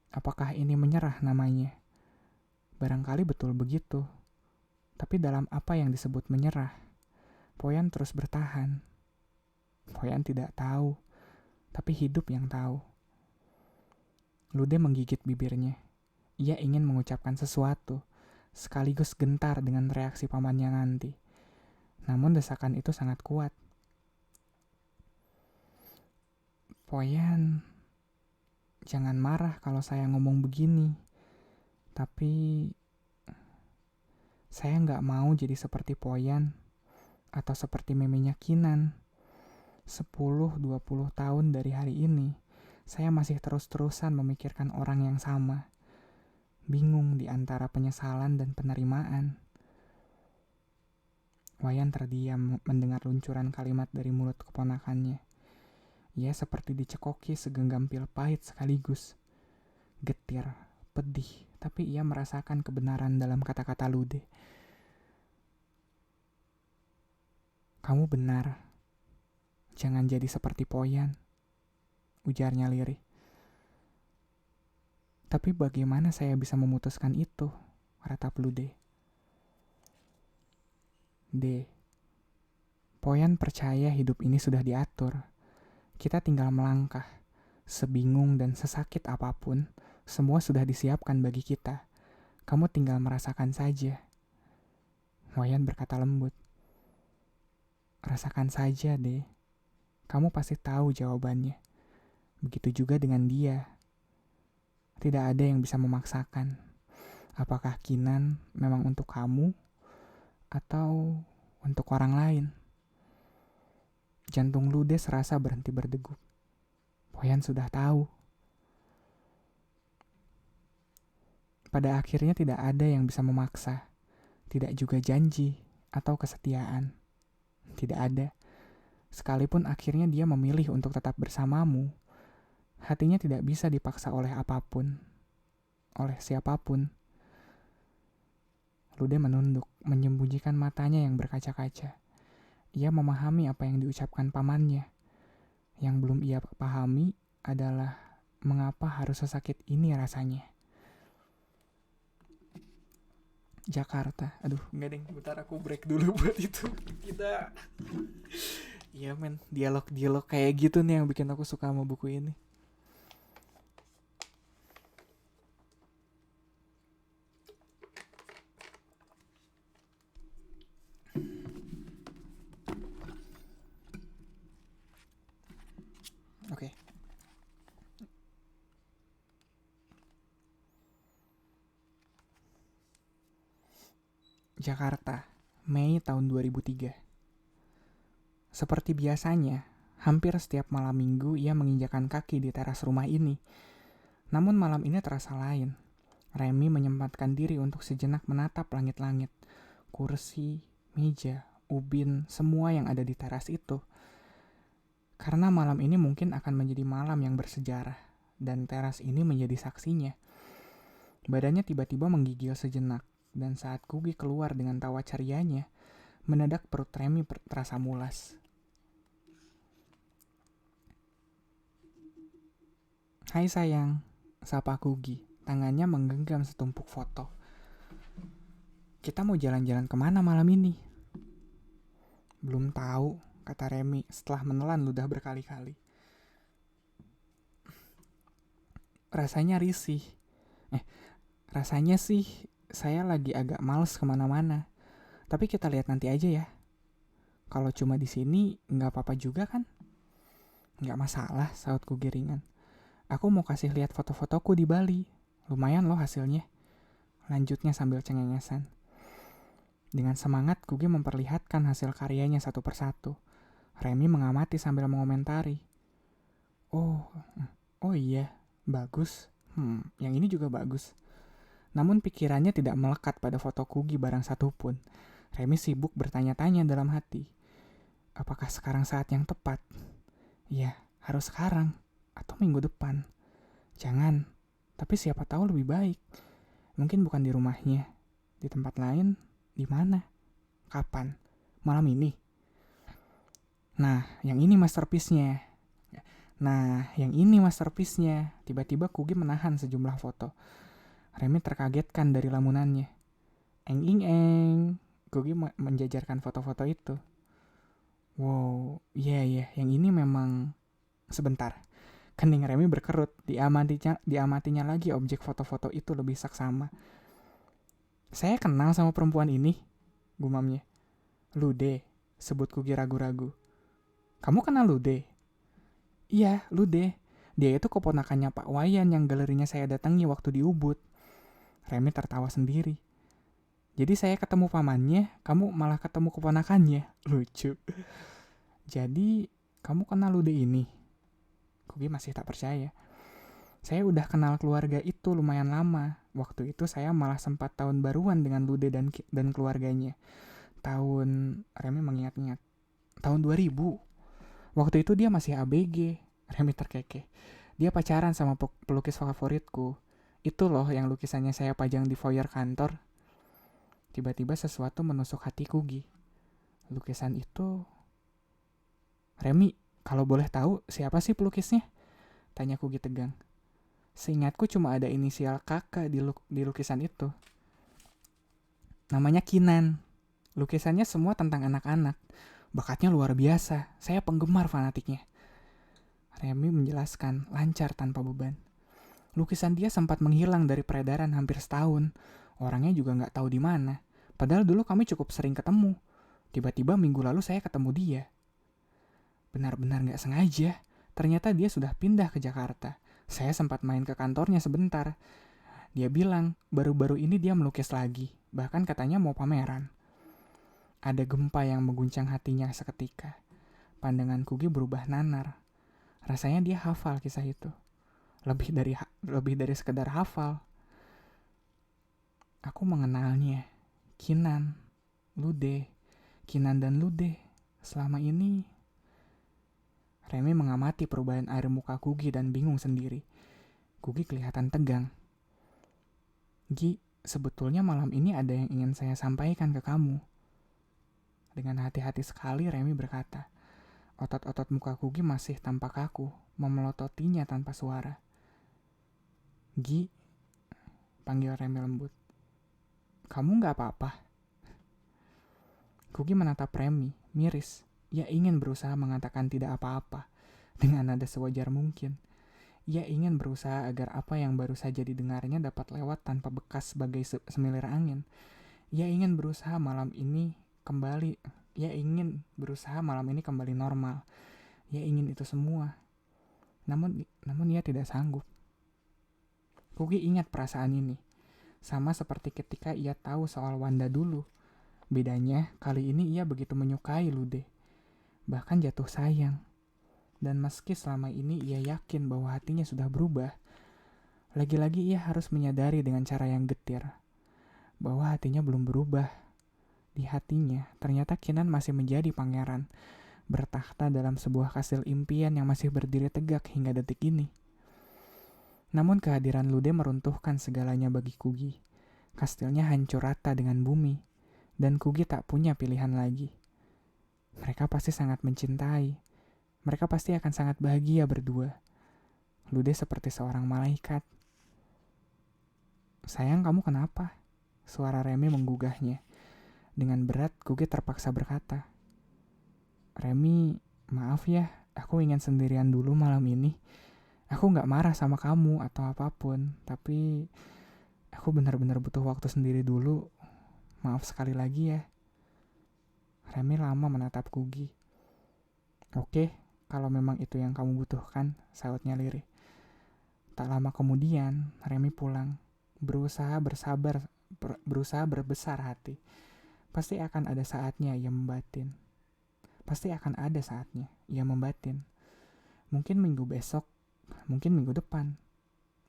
Apakah ini menyerah namanya? Barangkali betul begitu. Tapi dalam apa yang disebut menyerah, Poyan terus bertahan. Poyan tidak tahu, tapi hidup yang tahu. Lude menggigit bibirnya. Ia ingin mengucapkan sesuatu, sekaligus gentar dengan reaksi pamannya nanti. Namun desakan itu sangat kuat. Poyan, jangan marah kalau saya ngomong begini. Tapi saya gak mau jadi seperti Poyan atau seperti memenya Kinan. 10-20 tahun dari hari ini, saya masih terus-terusan memikirkan orang yang sama. Bingung di antara penyesalan dan penerimaan. Wayan terdiam mendengar luncuran kalimat dari mulut keponakannya. Ia seperti dicekoki segenggam pil pahit sekaligus. Getir, pedih, tapi ia merasakan kebenaran dalam kata-kata Lude. Kamu benar. Jangan jadi seperti Poyan, ujarnya lirih. Tapi bagaimana saya bisa memutuskan itu? Ratap Lude. Poyan percaya hidup ini sudah diatur. Kita tinggal melangkah. Sebingung dan sesakit apapun, semua sudah disiapkan bagi kita. Kamu tinggal merasakan saja. Wayan berkata lembut. Rasakan saja, De. Kamu pasti tahu jawabannya. Begitu juga dengan dia. Tidak ada yang bisa memaksakan. Apakah Kinan memang untuk kamu atau untuk orang lain? Jantung Lude serasa berhenti berdegup. Poyan sudah tahu. Pada akhirnya tidak ada yang bisa memaksa. Tidak juga janji atau kesetiaan. Tidak ada. Sekalipun akhirnya dia memilih untuk tetap bersamamu, hatinya tidak bisa dipaksa oleh apapun, oleh siapapun. Lude menunduk, menyembunyikan matanya yang berkaca-kaca. Ia memahami apa yang diucapkan pamannya. Yang belum ia pahami adalah mengapa harus sesakit ini rasanya. Jakarta. Aduh, enggak deh, bentar aku break dulu buat itu. Kita iya men, dialog-dialog kayak gitu nih yang bikin aku suka sama buku ini. Oke. Jakarta, Mei tahun 2003. Seperti biasanya, hampir setiap malam minggu ia menginjakan kaki di teras rumah ini. Namun malam ini terasa lain. Remy menyempatkan diri untuk sejenak menatap langit-langit. Kursi, meja, ubin, semua yang ada di teras itu. Karena malam ini mungkin akan menjadi malam yang bersejarah. Dan teras ini menjadi saksinya. Badannya tiba-tiba menggigil sejenak. Dan saat Kugi keluar dengan tawa cerianya, mendadak perut Remy terasa mulas. Hai sayang, sapa Kugi. Tangannya menggenggam setumpuk foto. Kita mau jalan-jalan kemana malam ini? Belum tahu, kata Remy setelah menelan ludah berkali-kali. Rasanya sih saya lagi agak males kemana-mana. Tapi kita lihat nanti aja ya. Kalau cuma di sini nggak apa-apa juga kan? Nggak masalah, saut Kugi ringan. Aku mau kasih lihat foto-fotoku di Bali. Lumayan loh hasilnya. Lanjutnya sambil cengengesan. Dengan semangat, Kugi memperlihatkan hasil karyanya satu persatu. Remy mengamati sambil mengomentari. Oh iya, bagus. Yang ini juga bagus. Namun pikirannya tidak melekat pada foto Kugi barang satupun. Remy sibuk bertanya-tanya dalam hati. Apakah sekarang saat yang tepat? Ya, harus sekarang. Atau minggu depan. Jangan. Tapi siapa tahu lebih baik. Mungkin bukan di rumahnya. Di tempat lain. Di mana? Kapan? Malam ini? Nah, yang ini masterpiece-nya. Tiba-tiba Kugi menahan sejumlah foto. Remy terkagetkan dari lamunannya. Eng. Kugi menjajarkan foto-foto itu. Wow, iya, yang ini memang... Sebentar. Kening Remy berkerut. Diamatinya lagi objek foto-foto itu lebih saksama. Saya kenal sama perempuan ini, gumamnya. Lude, sebut Kugi ragu-ragu. Kamu kenal Lude? Iya, Lude. Dia itu keponakannya Pak Wayan yang galerinya saya datangi waktu di Ubud. Remy tertawa sendiri. Jadi saya ketemu pamannya, kamu malah ketemu keponakannya. Lucu. Jadi, kamu kenal Lude ini? Kugi masih tak percaya. Saya udah kenal keluarga itu lumayan lama. Waktu itu saya malah sempat tahun baruan dengan Lude dan keluarganya. Remy mengingat-ingat. Tahun 2000. Waktu itu dia masih ABG. Remy terkekeh. Dia pacaran sama pelukis favoritku. Itu loh yang lukisannya saya pajang di foyer kantor. Tiba-tiba sesuatu menusuk hati Kugi. Lukisan itu... Remy, kalau boleh tahu siapa sih pelukisnya? Tanya Kugi tegang. Seingatku cuma ada inisial kakak di lukisan itu. Namanya Kinan. Lukisannya semua tentang anak-anak. Bakatnya luar biasa. Saya penggemar fanatiknya. Remy menjelaskan, lancar tanpa beban. Lukisan dia sempat menghilang dari peredaran hampir setahun. Orangnya juga nggak tahu di mana. Padahal dulu kami cukup sering ketemu. Tiba-tiba minggu lalu saya ketemu dia. Benar-benar nggak sengaja. Ternyata dia sudah pindah ke Jakarta. Saya sempat main ke kantornya sebentar. Dia bilang, baru-baru ini dia melukis lagi. Bahkan katanya mau pameran. Ada gempa yang mengguncang hatinya seketika. Pandangan Kugi berubah nanar. Rasanya dia hafal kisah itu. Lebih dari sekedar hafal. Aku mengenalnya. Kinan dan Lude. Selama ini... Remy mengamati perubahan air muka Kugi dan bingung sendiri. Kugi kelihatan tegang. Gi, sebetulnya malam ini ada yang ingin saya sampaikan ke kamu. Dengan hati-hati sekali Remy berkata. Otot-otot muka Kugi masih tampak kaku, memelototinya tanpa suara. Gi, panggil Remy lembut. Kamu gak apa-apa? Kugi menatap Remy, miris. Ia ingin berusaha mengatakan tidak apa-apa, dengan nada sewajar mungkin. Ia ingin berusaha agar apa yang baru saja didengarnya dapat lewat tanpa bekas sebagai semilir angin. Ia ingin berusaha malam ini kembali. Ia ingin berusaha malam ini kembali normal. Ia ingin itu semua. Namun ia tidak sanggup. Kugi ingat perasaan ini. Sama seperti ketika ia tahu soal Wanda dulu. Bedanya, kali ini ia begitu menyukai Lude. Bahkan jatuh sayang. Dan meski selama ini ia yakin bahwa hatinya sudah berubah, lagi-lagi ia harus menyadari dengan cara yang getir bahwa hatinya belum berubah. Di hatinya, ternyata Kinan masih menjadi pangeran, bertakhta dalam sebuah kastil impian yang masih berdiri tegak hingga detik ini. Namun kehadiran Lude meruntuhkan segalanya bagi Kugi. Kastilnya hancur rata dengan bumi, dan Kugi tak punya pilihan lagi. Mereka pasti sangat mencintai. Mereka pasti akan sangat bahagia berdua. Lude seperti seorang malaikat. Sayang, kamu kenapa? Suara Remy menggugahnya. Dengan berat, Kugi terpaksa berkata, Remy, maaf ya, aku ingin sendirian dulu malam ini. Aku gak marah sama kamu atau apapun, tapi aku benar-benar butuh waktu sendiri dulu. Maaf sekali lagi ya. Remy lama menatap Kugi. Oke, kalau memang itu yang kamu butuhkan, sautnya lirih. Tak lama kemudian, Remy pulang. Berusaha berbesar hati. Pasti akan ada saatnya ia membatin. Pasti akan ada saatnya ia membatin. Mungkin minggu besok, mungkin minggu depan.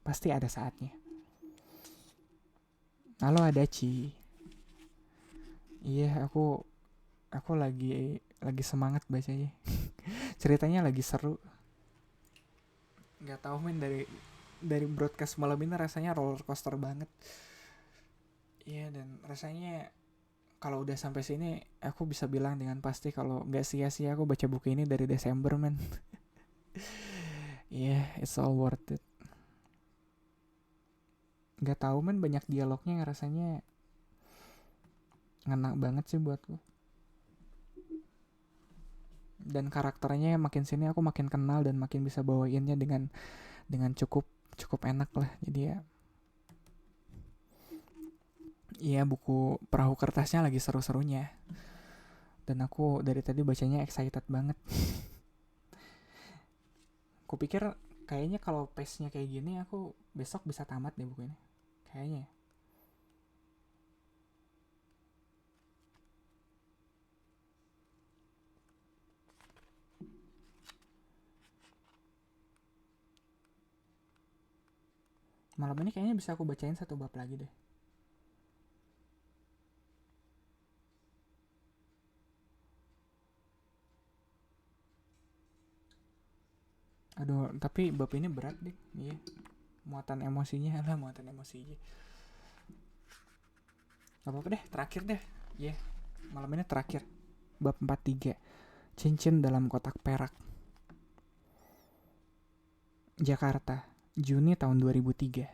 Pasti ada saatnya. Halo Adachi. Iya, aku lagi semangat bacanya. Ceritanya lagi seru. Gak tahu men, dari broadcast malam ini rasanya roller coaster banget. Iya, dan rasanya kalau udah sampai sini aku bisa bilang dengan pasti kalau gak sia-sia aku baca buku ini dari Desember men. Iya, it's all worth it. Gak tahu men, banyak dialognya yang rasanya ngena banget sih buatku. Dan karakternya makin sini aku makin kenal dan makin bisa bawainnya dengan cukup enak lah. Jadi ya, iya, buku perahu kertasnya lagi seru-serunya. Dan aku dari tadi bacanya excited banget. Kupikir kayaknya kalau pace-nya kayak gini aku besok bisa tamat deh buku ini. Kayaknya. Malam ini kayaknya bisa aku bacain 1 bab lagi deh. Aduh, tapi bab ini berat deh. Iya. Muatan emosinya. Gak apa-apa deh, terakhir deh. Iya. Malam ini terakhir. Bab 43. Cincin dalam kotak perak. Jakarta, Juni tahun 2003.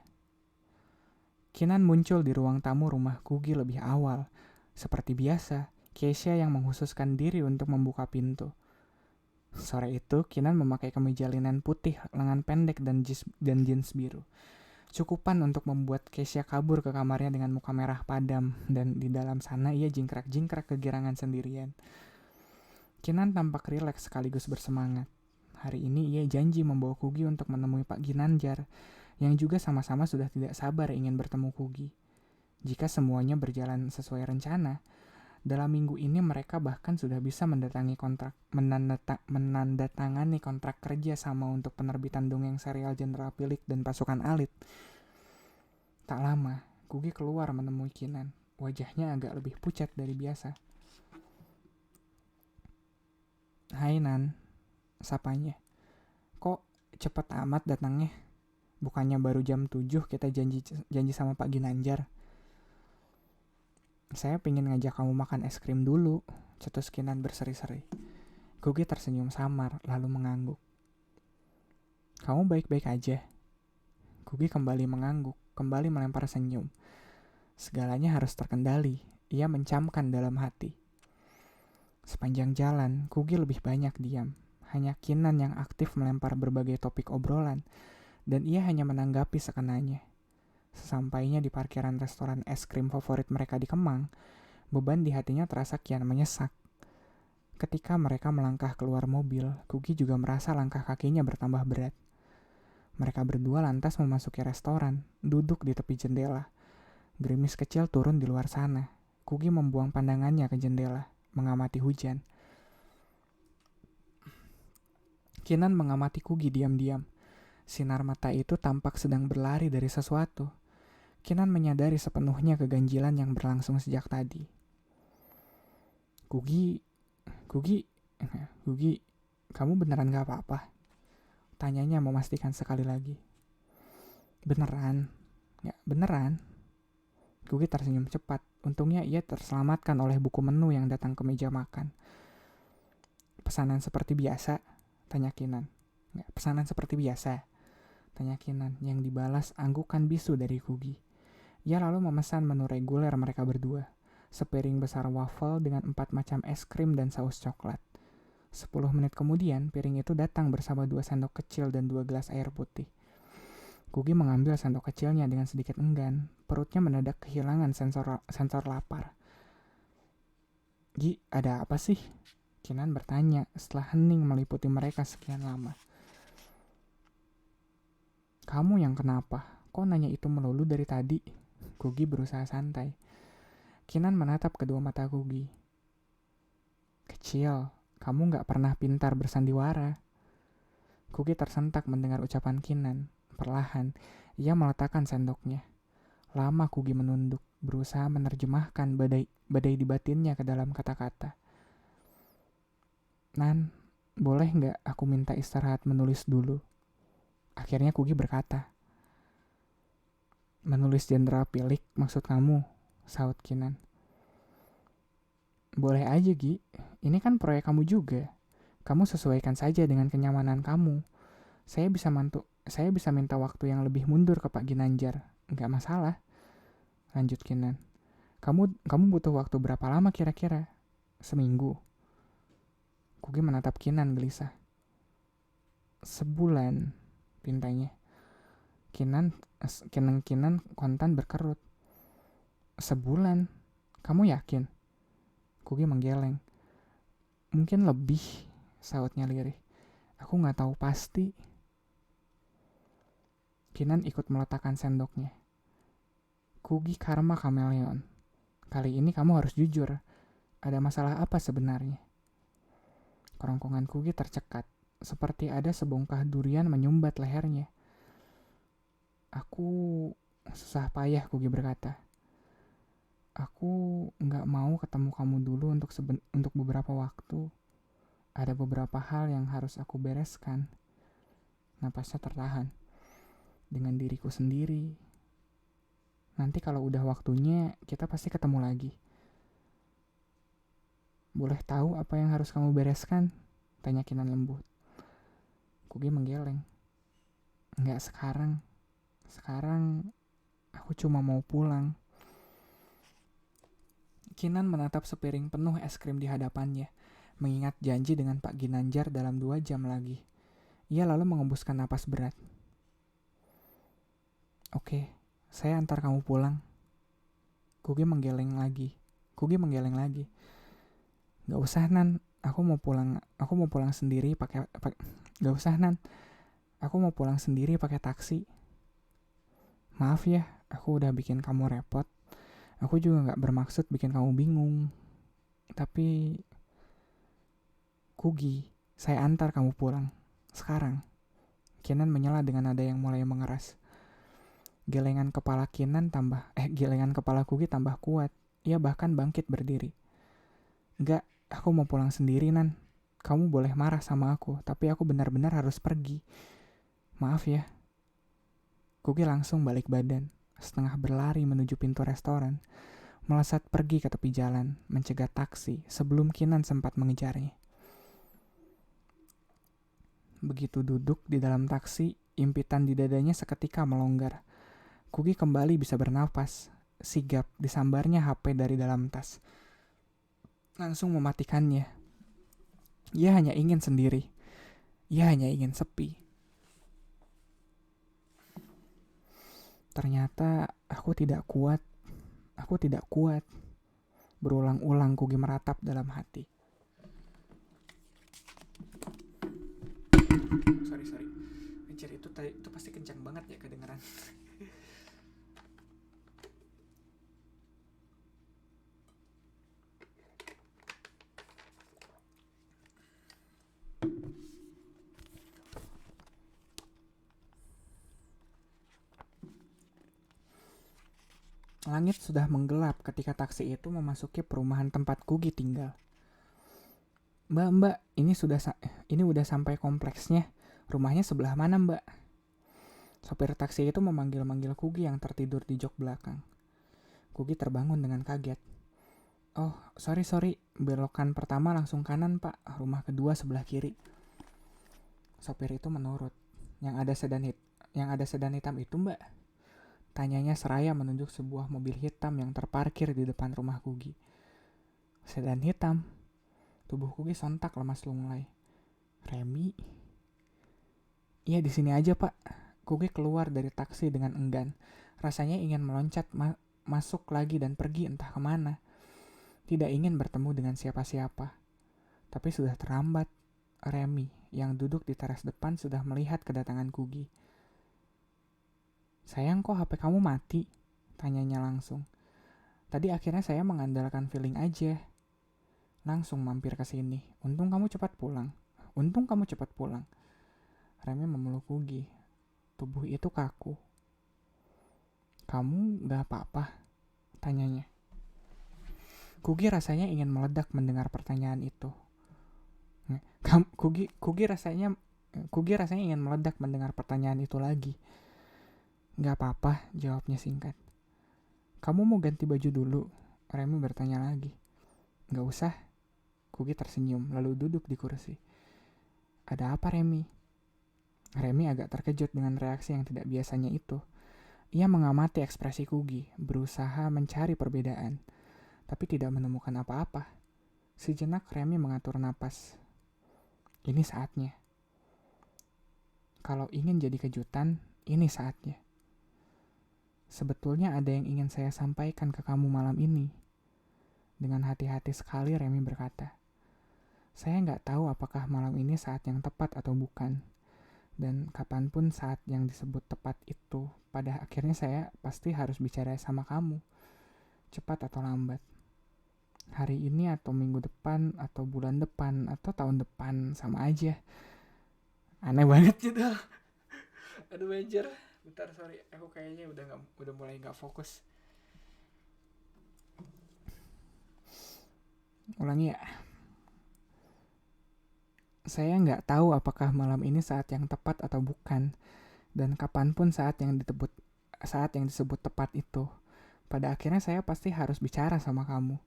Kinan muncul di ruang tamu rumah Kugi lebih awal. Seperti biasa, Keisha yang menghususkan diri untuk membuka pintu. Sore itu, Kinan memakai kemeja linen putih, lengan pendek dan jeans biru. Cukupan untuk membuat Keisha kabur ke kamarnya dengan muka merah padam, dan di dalam sana ia jingkrak-jingkrak kegirangan sendirian. Kinan tampak rileks sekaligus bersemangat. Hari ini ia janji membawa Kugi untuk menemui Pak Ginanjar, yang juga sama-sama sudah tidak sabar ingin bertemu Kugi. Jika semuanya berjalan sesuai rencana, dalam minggu ini mereka bahkan sudah bisa menandatangani kontrak kerja sama untuk penerbitan dongeng serial Jenderal Pilik dan Pasukan Alit. Tak lama, Kugi keluar menemui Kinan. Wajahnya agak lebih pucat dari biasa. Hai Nan, sapanya. Kok cepet amat datangnya? Bukannya baru jam 7 kita janji sama Pak Ginanjar. Saya pengen ngajak kamu makan es krim dulu, cetus Kinan berseri-seri. Kugi tersenyum samar, lalu mengangguk. Kamu baik-baik aja? Kugi kembali mengangguk, kembali melempar senyum. Segalanya harus terkendali, ia mencamkan dalam hati. Sepanjang jalan, Kugi lebih banyak diam. Hanya Kinan yang aktif melempar berbagai topik obrolan, dan ia hanya menanggapi sekenanya. Sesampainya di parkiran restoran es krim favorit mereka di Kemang, beban di hatinya terasa kian menyesak. Ketika mereka melangkah keluar mobil, Kugi juga merasa langkah kakinya bertambah berat. Mereka berdua lantas memasuki restoran, duduk di tepi jendela. Gerimis kecil turun di luar sana. Kugi membuang pandangannya ke jendela, mengamati hujan. Kinan mengamati Kugi diam-diam. Sinar mata itu tampak sedang berlari dari sesuatu. Kinan menyadari sepenuhnya keganjilan yang berlangsung sejak tadi. Kugi, kamu beneran gak apa-apa? Tanyanya memastikan sekali lagi. Beneran? Ya, beneran. Kugi tersenyum cepat. Untungnya ia terselamatkan oleh buku menu yang datang ke meja makan. Pesanan seperti biasa? Tanya Kinan. Ya, pesanan seperti biasa? Tanya Kinan, yang dibalas anggukan bisu dari Kugi. Ia lalu memesan menu reguler mereka berdua. Sepiring besar waffle dengan 4 macam es krim dan saus coklat. 10 menit kemudian, piring itu datang bersama 2 sendok kecil dan 2 gelas air putih. Kugi mengambil sendok kecilnya dengan sedikit enggan. Perutnya mendadak kehilangan sensor lapar. Gi, ada apa sih? Kinan bertanya setelah hening meliputi mereka sekian lama. Kamu yang kenapa? Kok nanya itu melulu dari tadi? Kugi berusaha santai. Kinan menatap kedua mata Kugi. Kecil, kamu gak pernah pintar bersandiwara. Kugi tersentak mendengar ucapan Kinan. Perlahan, ia meletakkan sendoknya. Lama Kugi menunduk, berusaha menerjemahkan badai di batinnya ke dalam kata-kata. Nan, boleh gak aku minta istirahat menulis dulu? Akhirnya Kugi berkata. Menulis jendera pilik maksud kamu? Saut Kinan. Boleh aja Gi, ini kan proyek kamu juga. Kamu sesuaikan saja dengan kenyamanan kamu. Saya bisa minta waktu yang lebih mundur ke Pak Ginanjar. Nggak masalah. Lanjut Kinan. Kamu butuh waktu berapa lama kira-kira? Seminggu. Kugi menatap Kinan gelisah. Sebulan, pintanya. Kinan kontan berkerut. Sebulan? Kamu yakin? Kugi menggeleng. Mungkin lebih, sautnya lirih. Aku gak tahu pasti. Kinan ikut meletakkan sendoknya. Kugi karma kameleon. Kali ini kamu harus jujur. Ada masalah apa sebenarnya? Kerongkongan Kugi tercekat. Seperti ada sebongkah durian menyumbat lehernya. Aku susah payah, Kugi berkata. Aku gak mau ketemu kamu dulu untuk beberapa waktu. Ada beberapa hal yang harus aku bereskan. Napasnya tertahan. Dengan diriku sendiri. Nanti kalau udah waktunya, kita pasti ketemu lagi. Boleh tahu apa yang harus kamu bereskan? Tanya Kinan lembut. Kugi menggeleng. Enggak sekarang. Sekarang aku cuma mau pulang. Kinan menatap sepiring penuh es krim di hadapannya, mengingat janji dengan Pak Ginanjar dalam 2 jam lagi. Ia lalu mengembuskan napas berat. Oke, saya antar kamu pulang. Kugi menggeleng lagi. Gak usah Nan, aku mau pulang sendiri pakai. Gak usah Nan, aku mau pulang sendiri pakai taksi. Maaf ya, aku udah bikin kamu repot. Aku juga gak bermaksud bikin kamu bingung. Tapi Kugi, saya antar kamu pulang. Sekarang. Kinan menyela dengan nada yang mulai mengeras. Gelengan kepala Kugi tambah kuat. Ia bahkan bangkit berdiri. Enggak, aku mau pulang sendiri Nan. Kamu boleh marah sama aku, tapi aku benar-benar harus pergi. Maaf ya. Kugi langsung balik badan. Setengah berlari menuju pintu restoran, melesat pergi ke tepi jalan, mencegah taksi sebelum Kinan sempat mengejarnya. Begitu duduk di dalam taksi, Impitan di dadanya seketika melonggar. Kugi kembali bisa bernafas. Sigap disambarnya HP dari dalam tas. Langsung mematikannya. Ia hanya ingin sendiri. Ia hanya ingin sepi. Ternyata aku tidak kuat. Aku tidak kuat. Berulang-ulang Kugi meratap dalam hati. Sorry. Anjir, itu pasti kencang banget ya kedengeran. Langit sudah menggelap ketika taksi itu memasuki perumahan tempat Kugi tinggal. Mbak, ini udah sampai kompleksnya. Rumahnya sebelah mana, Mbak? Sopir taksi itu memanggil-manggil Kugi yang tertidur di jok belakang. Kugi terbangun dengan kaget. Oh, sorry. Belokan pertama langsung kanan, Pak. Rumah kedua sebelah kiri. Sopir itu menurut. Yang ada sedan hitam itu, Mbak? Tanyanya seraya menunjuk sebuah mobil hitam yang terparkir di depan rumah Kugi. Sedan hitam. Tubuh Kugi sontak lemas lunglai. Remi? Iya, di sini aja, Pak. Kugi keluar dari taksi dengan enggan. Rasanya ingin meloncat masuk lagi dan pergi entah kemana. Tidak ingin bertemu dengan siapa-siapa. Tapi sudah terlambat. Remi yang duduk di teras depan sudah melihat kedatangan Kugi. Sayang, kok HP kamu mati? Tanyanya langsung. Tadi akhirnya saya mengandalkan feeling aja. Langsung mampir ke sini. Untung kamu cepat pulang. Remi memeluk Kugi. Tubuh itu kaku. Kamu gak apa-apa? Tanyanya. Kugi rasanya ingin meledak mendengar pertanyaan itu. Kugi rasanya ingin meledak mendengar pertanyaan itu lagi. Gak apa-apa, jawabnya singkat. Kamu mau ganti baju dulu? Remi bertanya lagi. Gak usah. Kugi tersenyum lalu duduk di kursi. Ada apa, Remi? Remi agak terkejut dengan reaksi yang tidak biasanya itu. Ia mengamati ekspresi Kugi, berusaha mencari perbedaan, tapi tidak menemukan apa-apa. Sejenak Remi mengatur napas. Ini saatnya. Kalau ingin jadi kejutan, ini saatnya. Sebetulnya ada yang ingin saya sampaikan ke kamu malam ini. Dengan hati-hati sekali Remi berkata. Saya nggak tahu apakah malam ini saat yang tepat atau bukan. Dan kapanpun saat yang disebut tepat itu, pada akhirnya saya pasti harus bicara sama kamu. Cepat atau lambat. Hari ini atau minggu depan, atau bulan depan, atau tahun depan, sama aja. Aneh banget gitu. Aduh anjir. Bentar, sorry, aku kayaknya udah mulai nggak fokus. Ulangi ya. Saya nggak tahu apakah malam ini saat yang tepat atau bukan, dan kapanpun saat yang disebut tepat itu. Pada akhirnya saya pasti harus bicara sama kamu,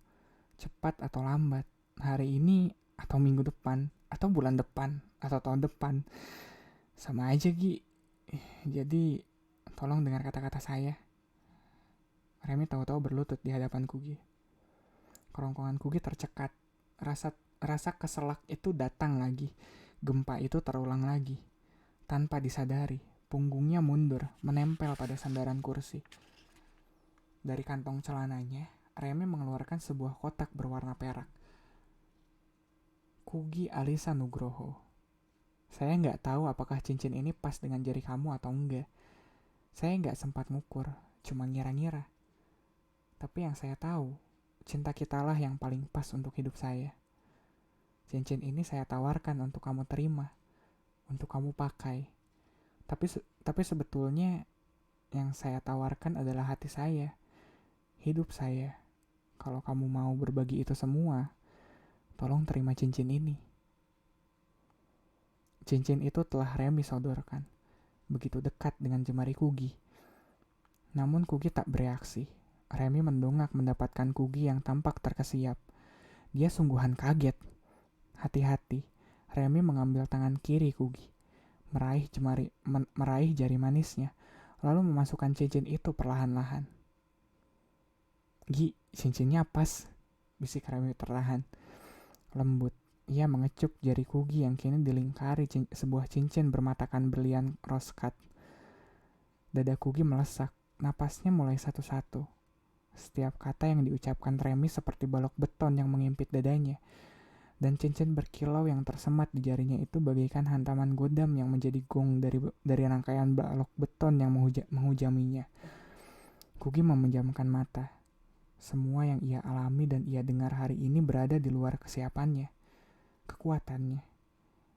cepat atau lambat, hari ini atau minggu depan, atau bulan depan, atau tahun depan, sama aja Gi. Jadi tolong dengar kata-kata saya. Remi tahu-tahu berlutut di hadapan Kugi. Kerongkongan Kugi tercekat. Rasa keselak itu datang lagi. Gempa itu terulang lagi. Tanpa disadari, punggungnya mundur, menempel pada sandaran kursi. Dari kantong celananya, Remi mengeluarkan sebuah kotak berwarna perak. Kugi Alisa Nugroho. Saya nggak tahu apakah cincin ini pas dengan jari kamu atau enggak. Saya nggak sempat ngukur, cuma ngira-ngira. Tapi yang saya tahu, cinta kitalah yang paling pas untuk hidup saya. Cincin ini saya tawarkan untuk kamu terima, untuk kamu pakai. Tapi sebetulnya yang saya tawarkan adalah hati saya, hidup saya. Kalau kamu mau berbagi itu semua, tolong terima cincin ini. Cincin itu telah Remi sodorkan, begitu dekat dengan jemari Kugi. Namun Kugi tak bereaksi. Remi mendongak mendapatkan Kugi yang tampak terkesiap. Dia sungguhan kaget. Hati-hati, Remi mengambil tangan kiri Kugi, meraih jari manisnya, lalu memasukkan cincin itu perlahan-lahan. Gi, cincinnya pas, bisik Remy perlahan. Lembut, ia mengecup jari Kugi yang kini dilingkari sebuah cincin bermatakan berlian rose cut. Dada Kugi melesak, napasnya mulai satu-satu. Setiap kata yang diucapkan Remy seperti balok beton yang mengimpit dadanya. Dan cincin berkilau yang tersemat di jarinya itu bagaikan hantaman godam yang menjadi gong dari rangkaian balok beton yang menghujaminya. Kugi memejamkan mata. Semua yang ia alami dan ia dengar hari ini berada di luar kesiapannya, kekuatannya.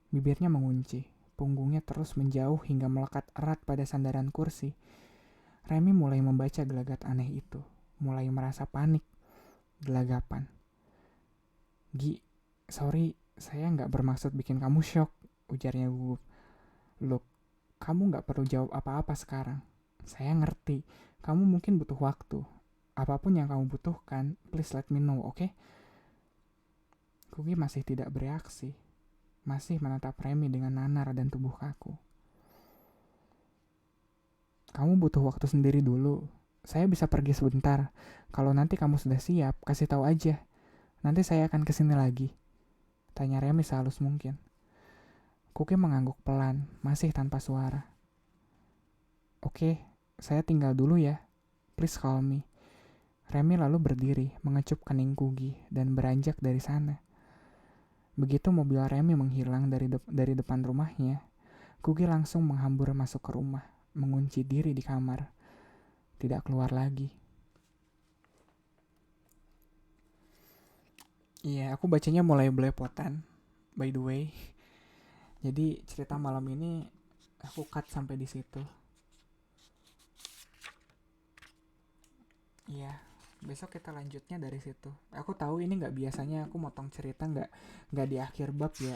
Bibirnya mengunci, punggungnya terus menjauh hingga melekat erat pada sandaran kursi. Remy mulai membaca gelagat aneh itu, mulai merasa panik, gelagapan. Gi, sorry, saya nggak bermaksud bikin kamu shock, ujarnya gugup. Look, kamu nggak perlu jawab apa-apa sekarang. Saya ngerti, kamu mungkin butuh waktu. Apapun yang kamu butuhkan, please let me know, oke? Kugi masih tidak bereaksi, masih menatap Remy dengan nanar dan tubuh kaku. Kamu butuh waktu sendiri dulu. Saya bisa pergi sebentar. Kalau nanti kamu sudah siap, kasih tahu aja. Nanti saya akan kesini lagi. Tanya Remy sehalus mungkin. Kuki mengangguk pelan, masih tanpa suara. Oke, saya tinggal dulu ya. Please call me. Remy lalu berdiri, mengecup kening Kugi, dan beranjak dari sana. Begitu mobil Remy menghilang dari depan rumahnya, Kugi langsung menghambur masuk ke rumah, mengunci diri di kamar. Tidak keluar lagi. Iya, aku bacanya mulai belepotan, by the way. Jadi cerita malam ini aku cut sampai di situ. Iya, besok kita lanjutnya dari situ. Aku tahu ini nggak biasanya aku motong cerita nggak di akhir bab ya.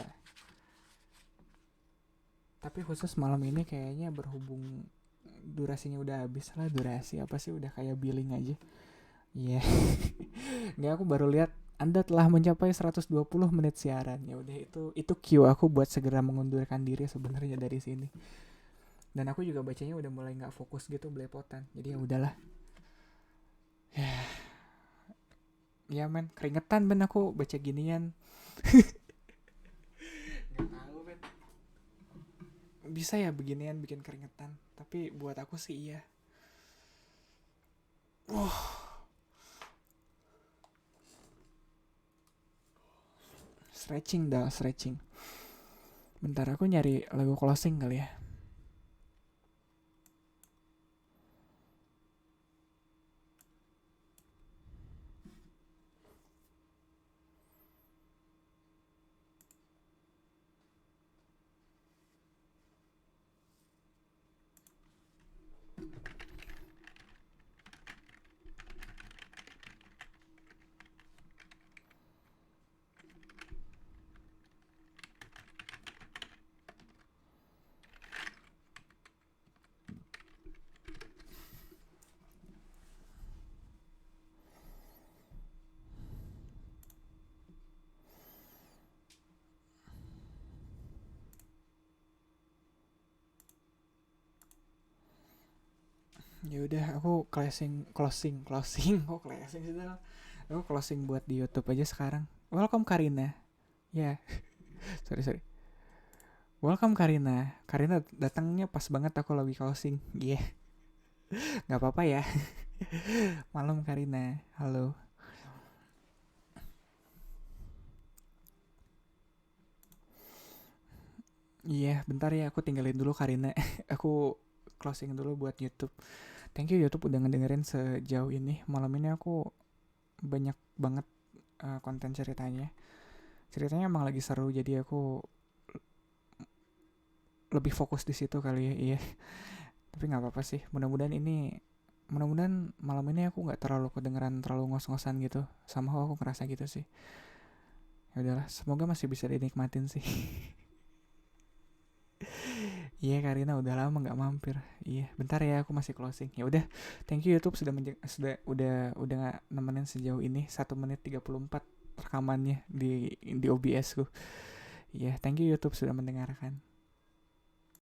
Tapi khusus malam ini kayaknya berhubung durasinya udah habis lah. Durasi apa sih, udah kayak billing aja. Iya. Yeah. Nggak, aku baru lihat Anda telah mencapai 120 menit siaran. Ya udah, itu cue aku buat segera mengundurkan diri sebenarnya dari sini. Dan aku juga bacanya udah mulai nggak fokus gitu, belepotan. Jadi ya udahlah. Ya men, keringetan ben aku baca ginian. Gak tahu ben. Bisa ya beginian bikin keringetan. Tapi buat aku sih iya. Stretching. Bentar aku nyari lagu closing kali ya. Ya udah, aku closing kok closing sih dah. Aku closing buat di YouTube aja sekarang. Welcome Karina. Ya, yeah. sorry. Welcome Karina. Karina datangnya pas banget aku lagi closing. Iya. Yeah. Nggak apa-apa ya. Malam Karina. Halo. Iya, bentar ya, aku tinggalin dulu Karina. Aku closing dulu buat YouTube. Thank you YouTube udah ngedengerin sejauh ini. Malam ini aku banyak banget konten ceritanya. Ceritanya emang lagi seru, jadi aku lebih fokus di situ kali ya. Iya. Tapi nggak apa-apa sih. Mudah-mudahan malam ini aku nggak terlalu kedengeran terlalu ngos-ngosan gitu. Sama aku ngerasa gitu sih. Ya udahlah, semoga masih bisa dinikmatin sih. Iya Karina udah lama nggak mampir. Iya, bentar ya aku masih closing. Ya udah, thank you YouTube udah nemenin sejauh ini 1 menit 34 rekamannya di OBS ku. Iya, thank you YouTube sudah mendengarkan.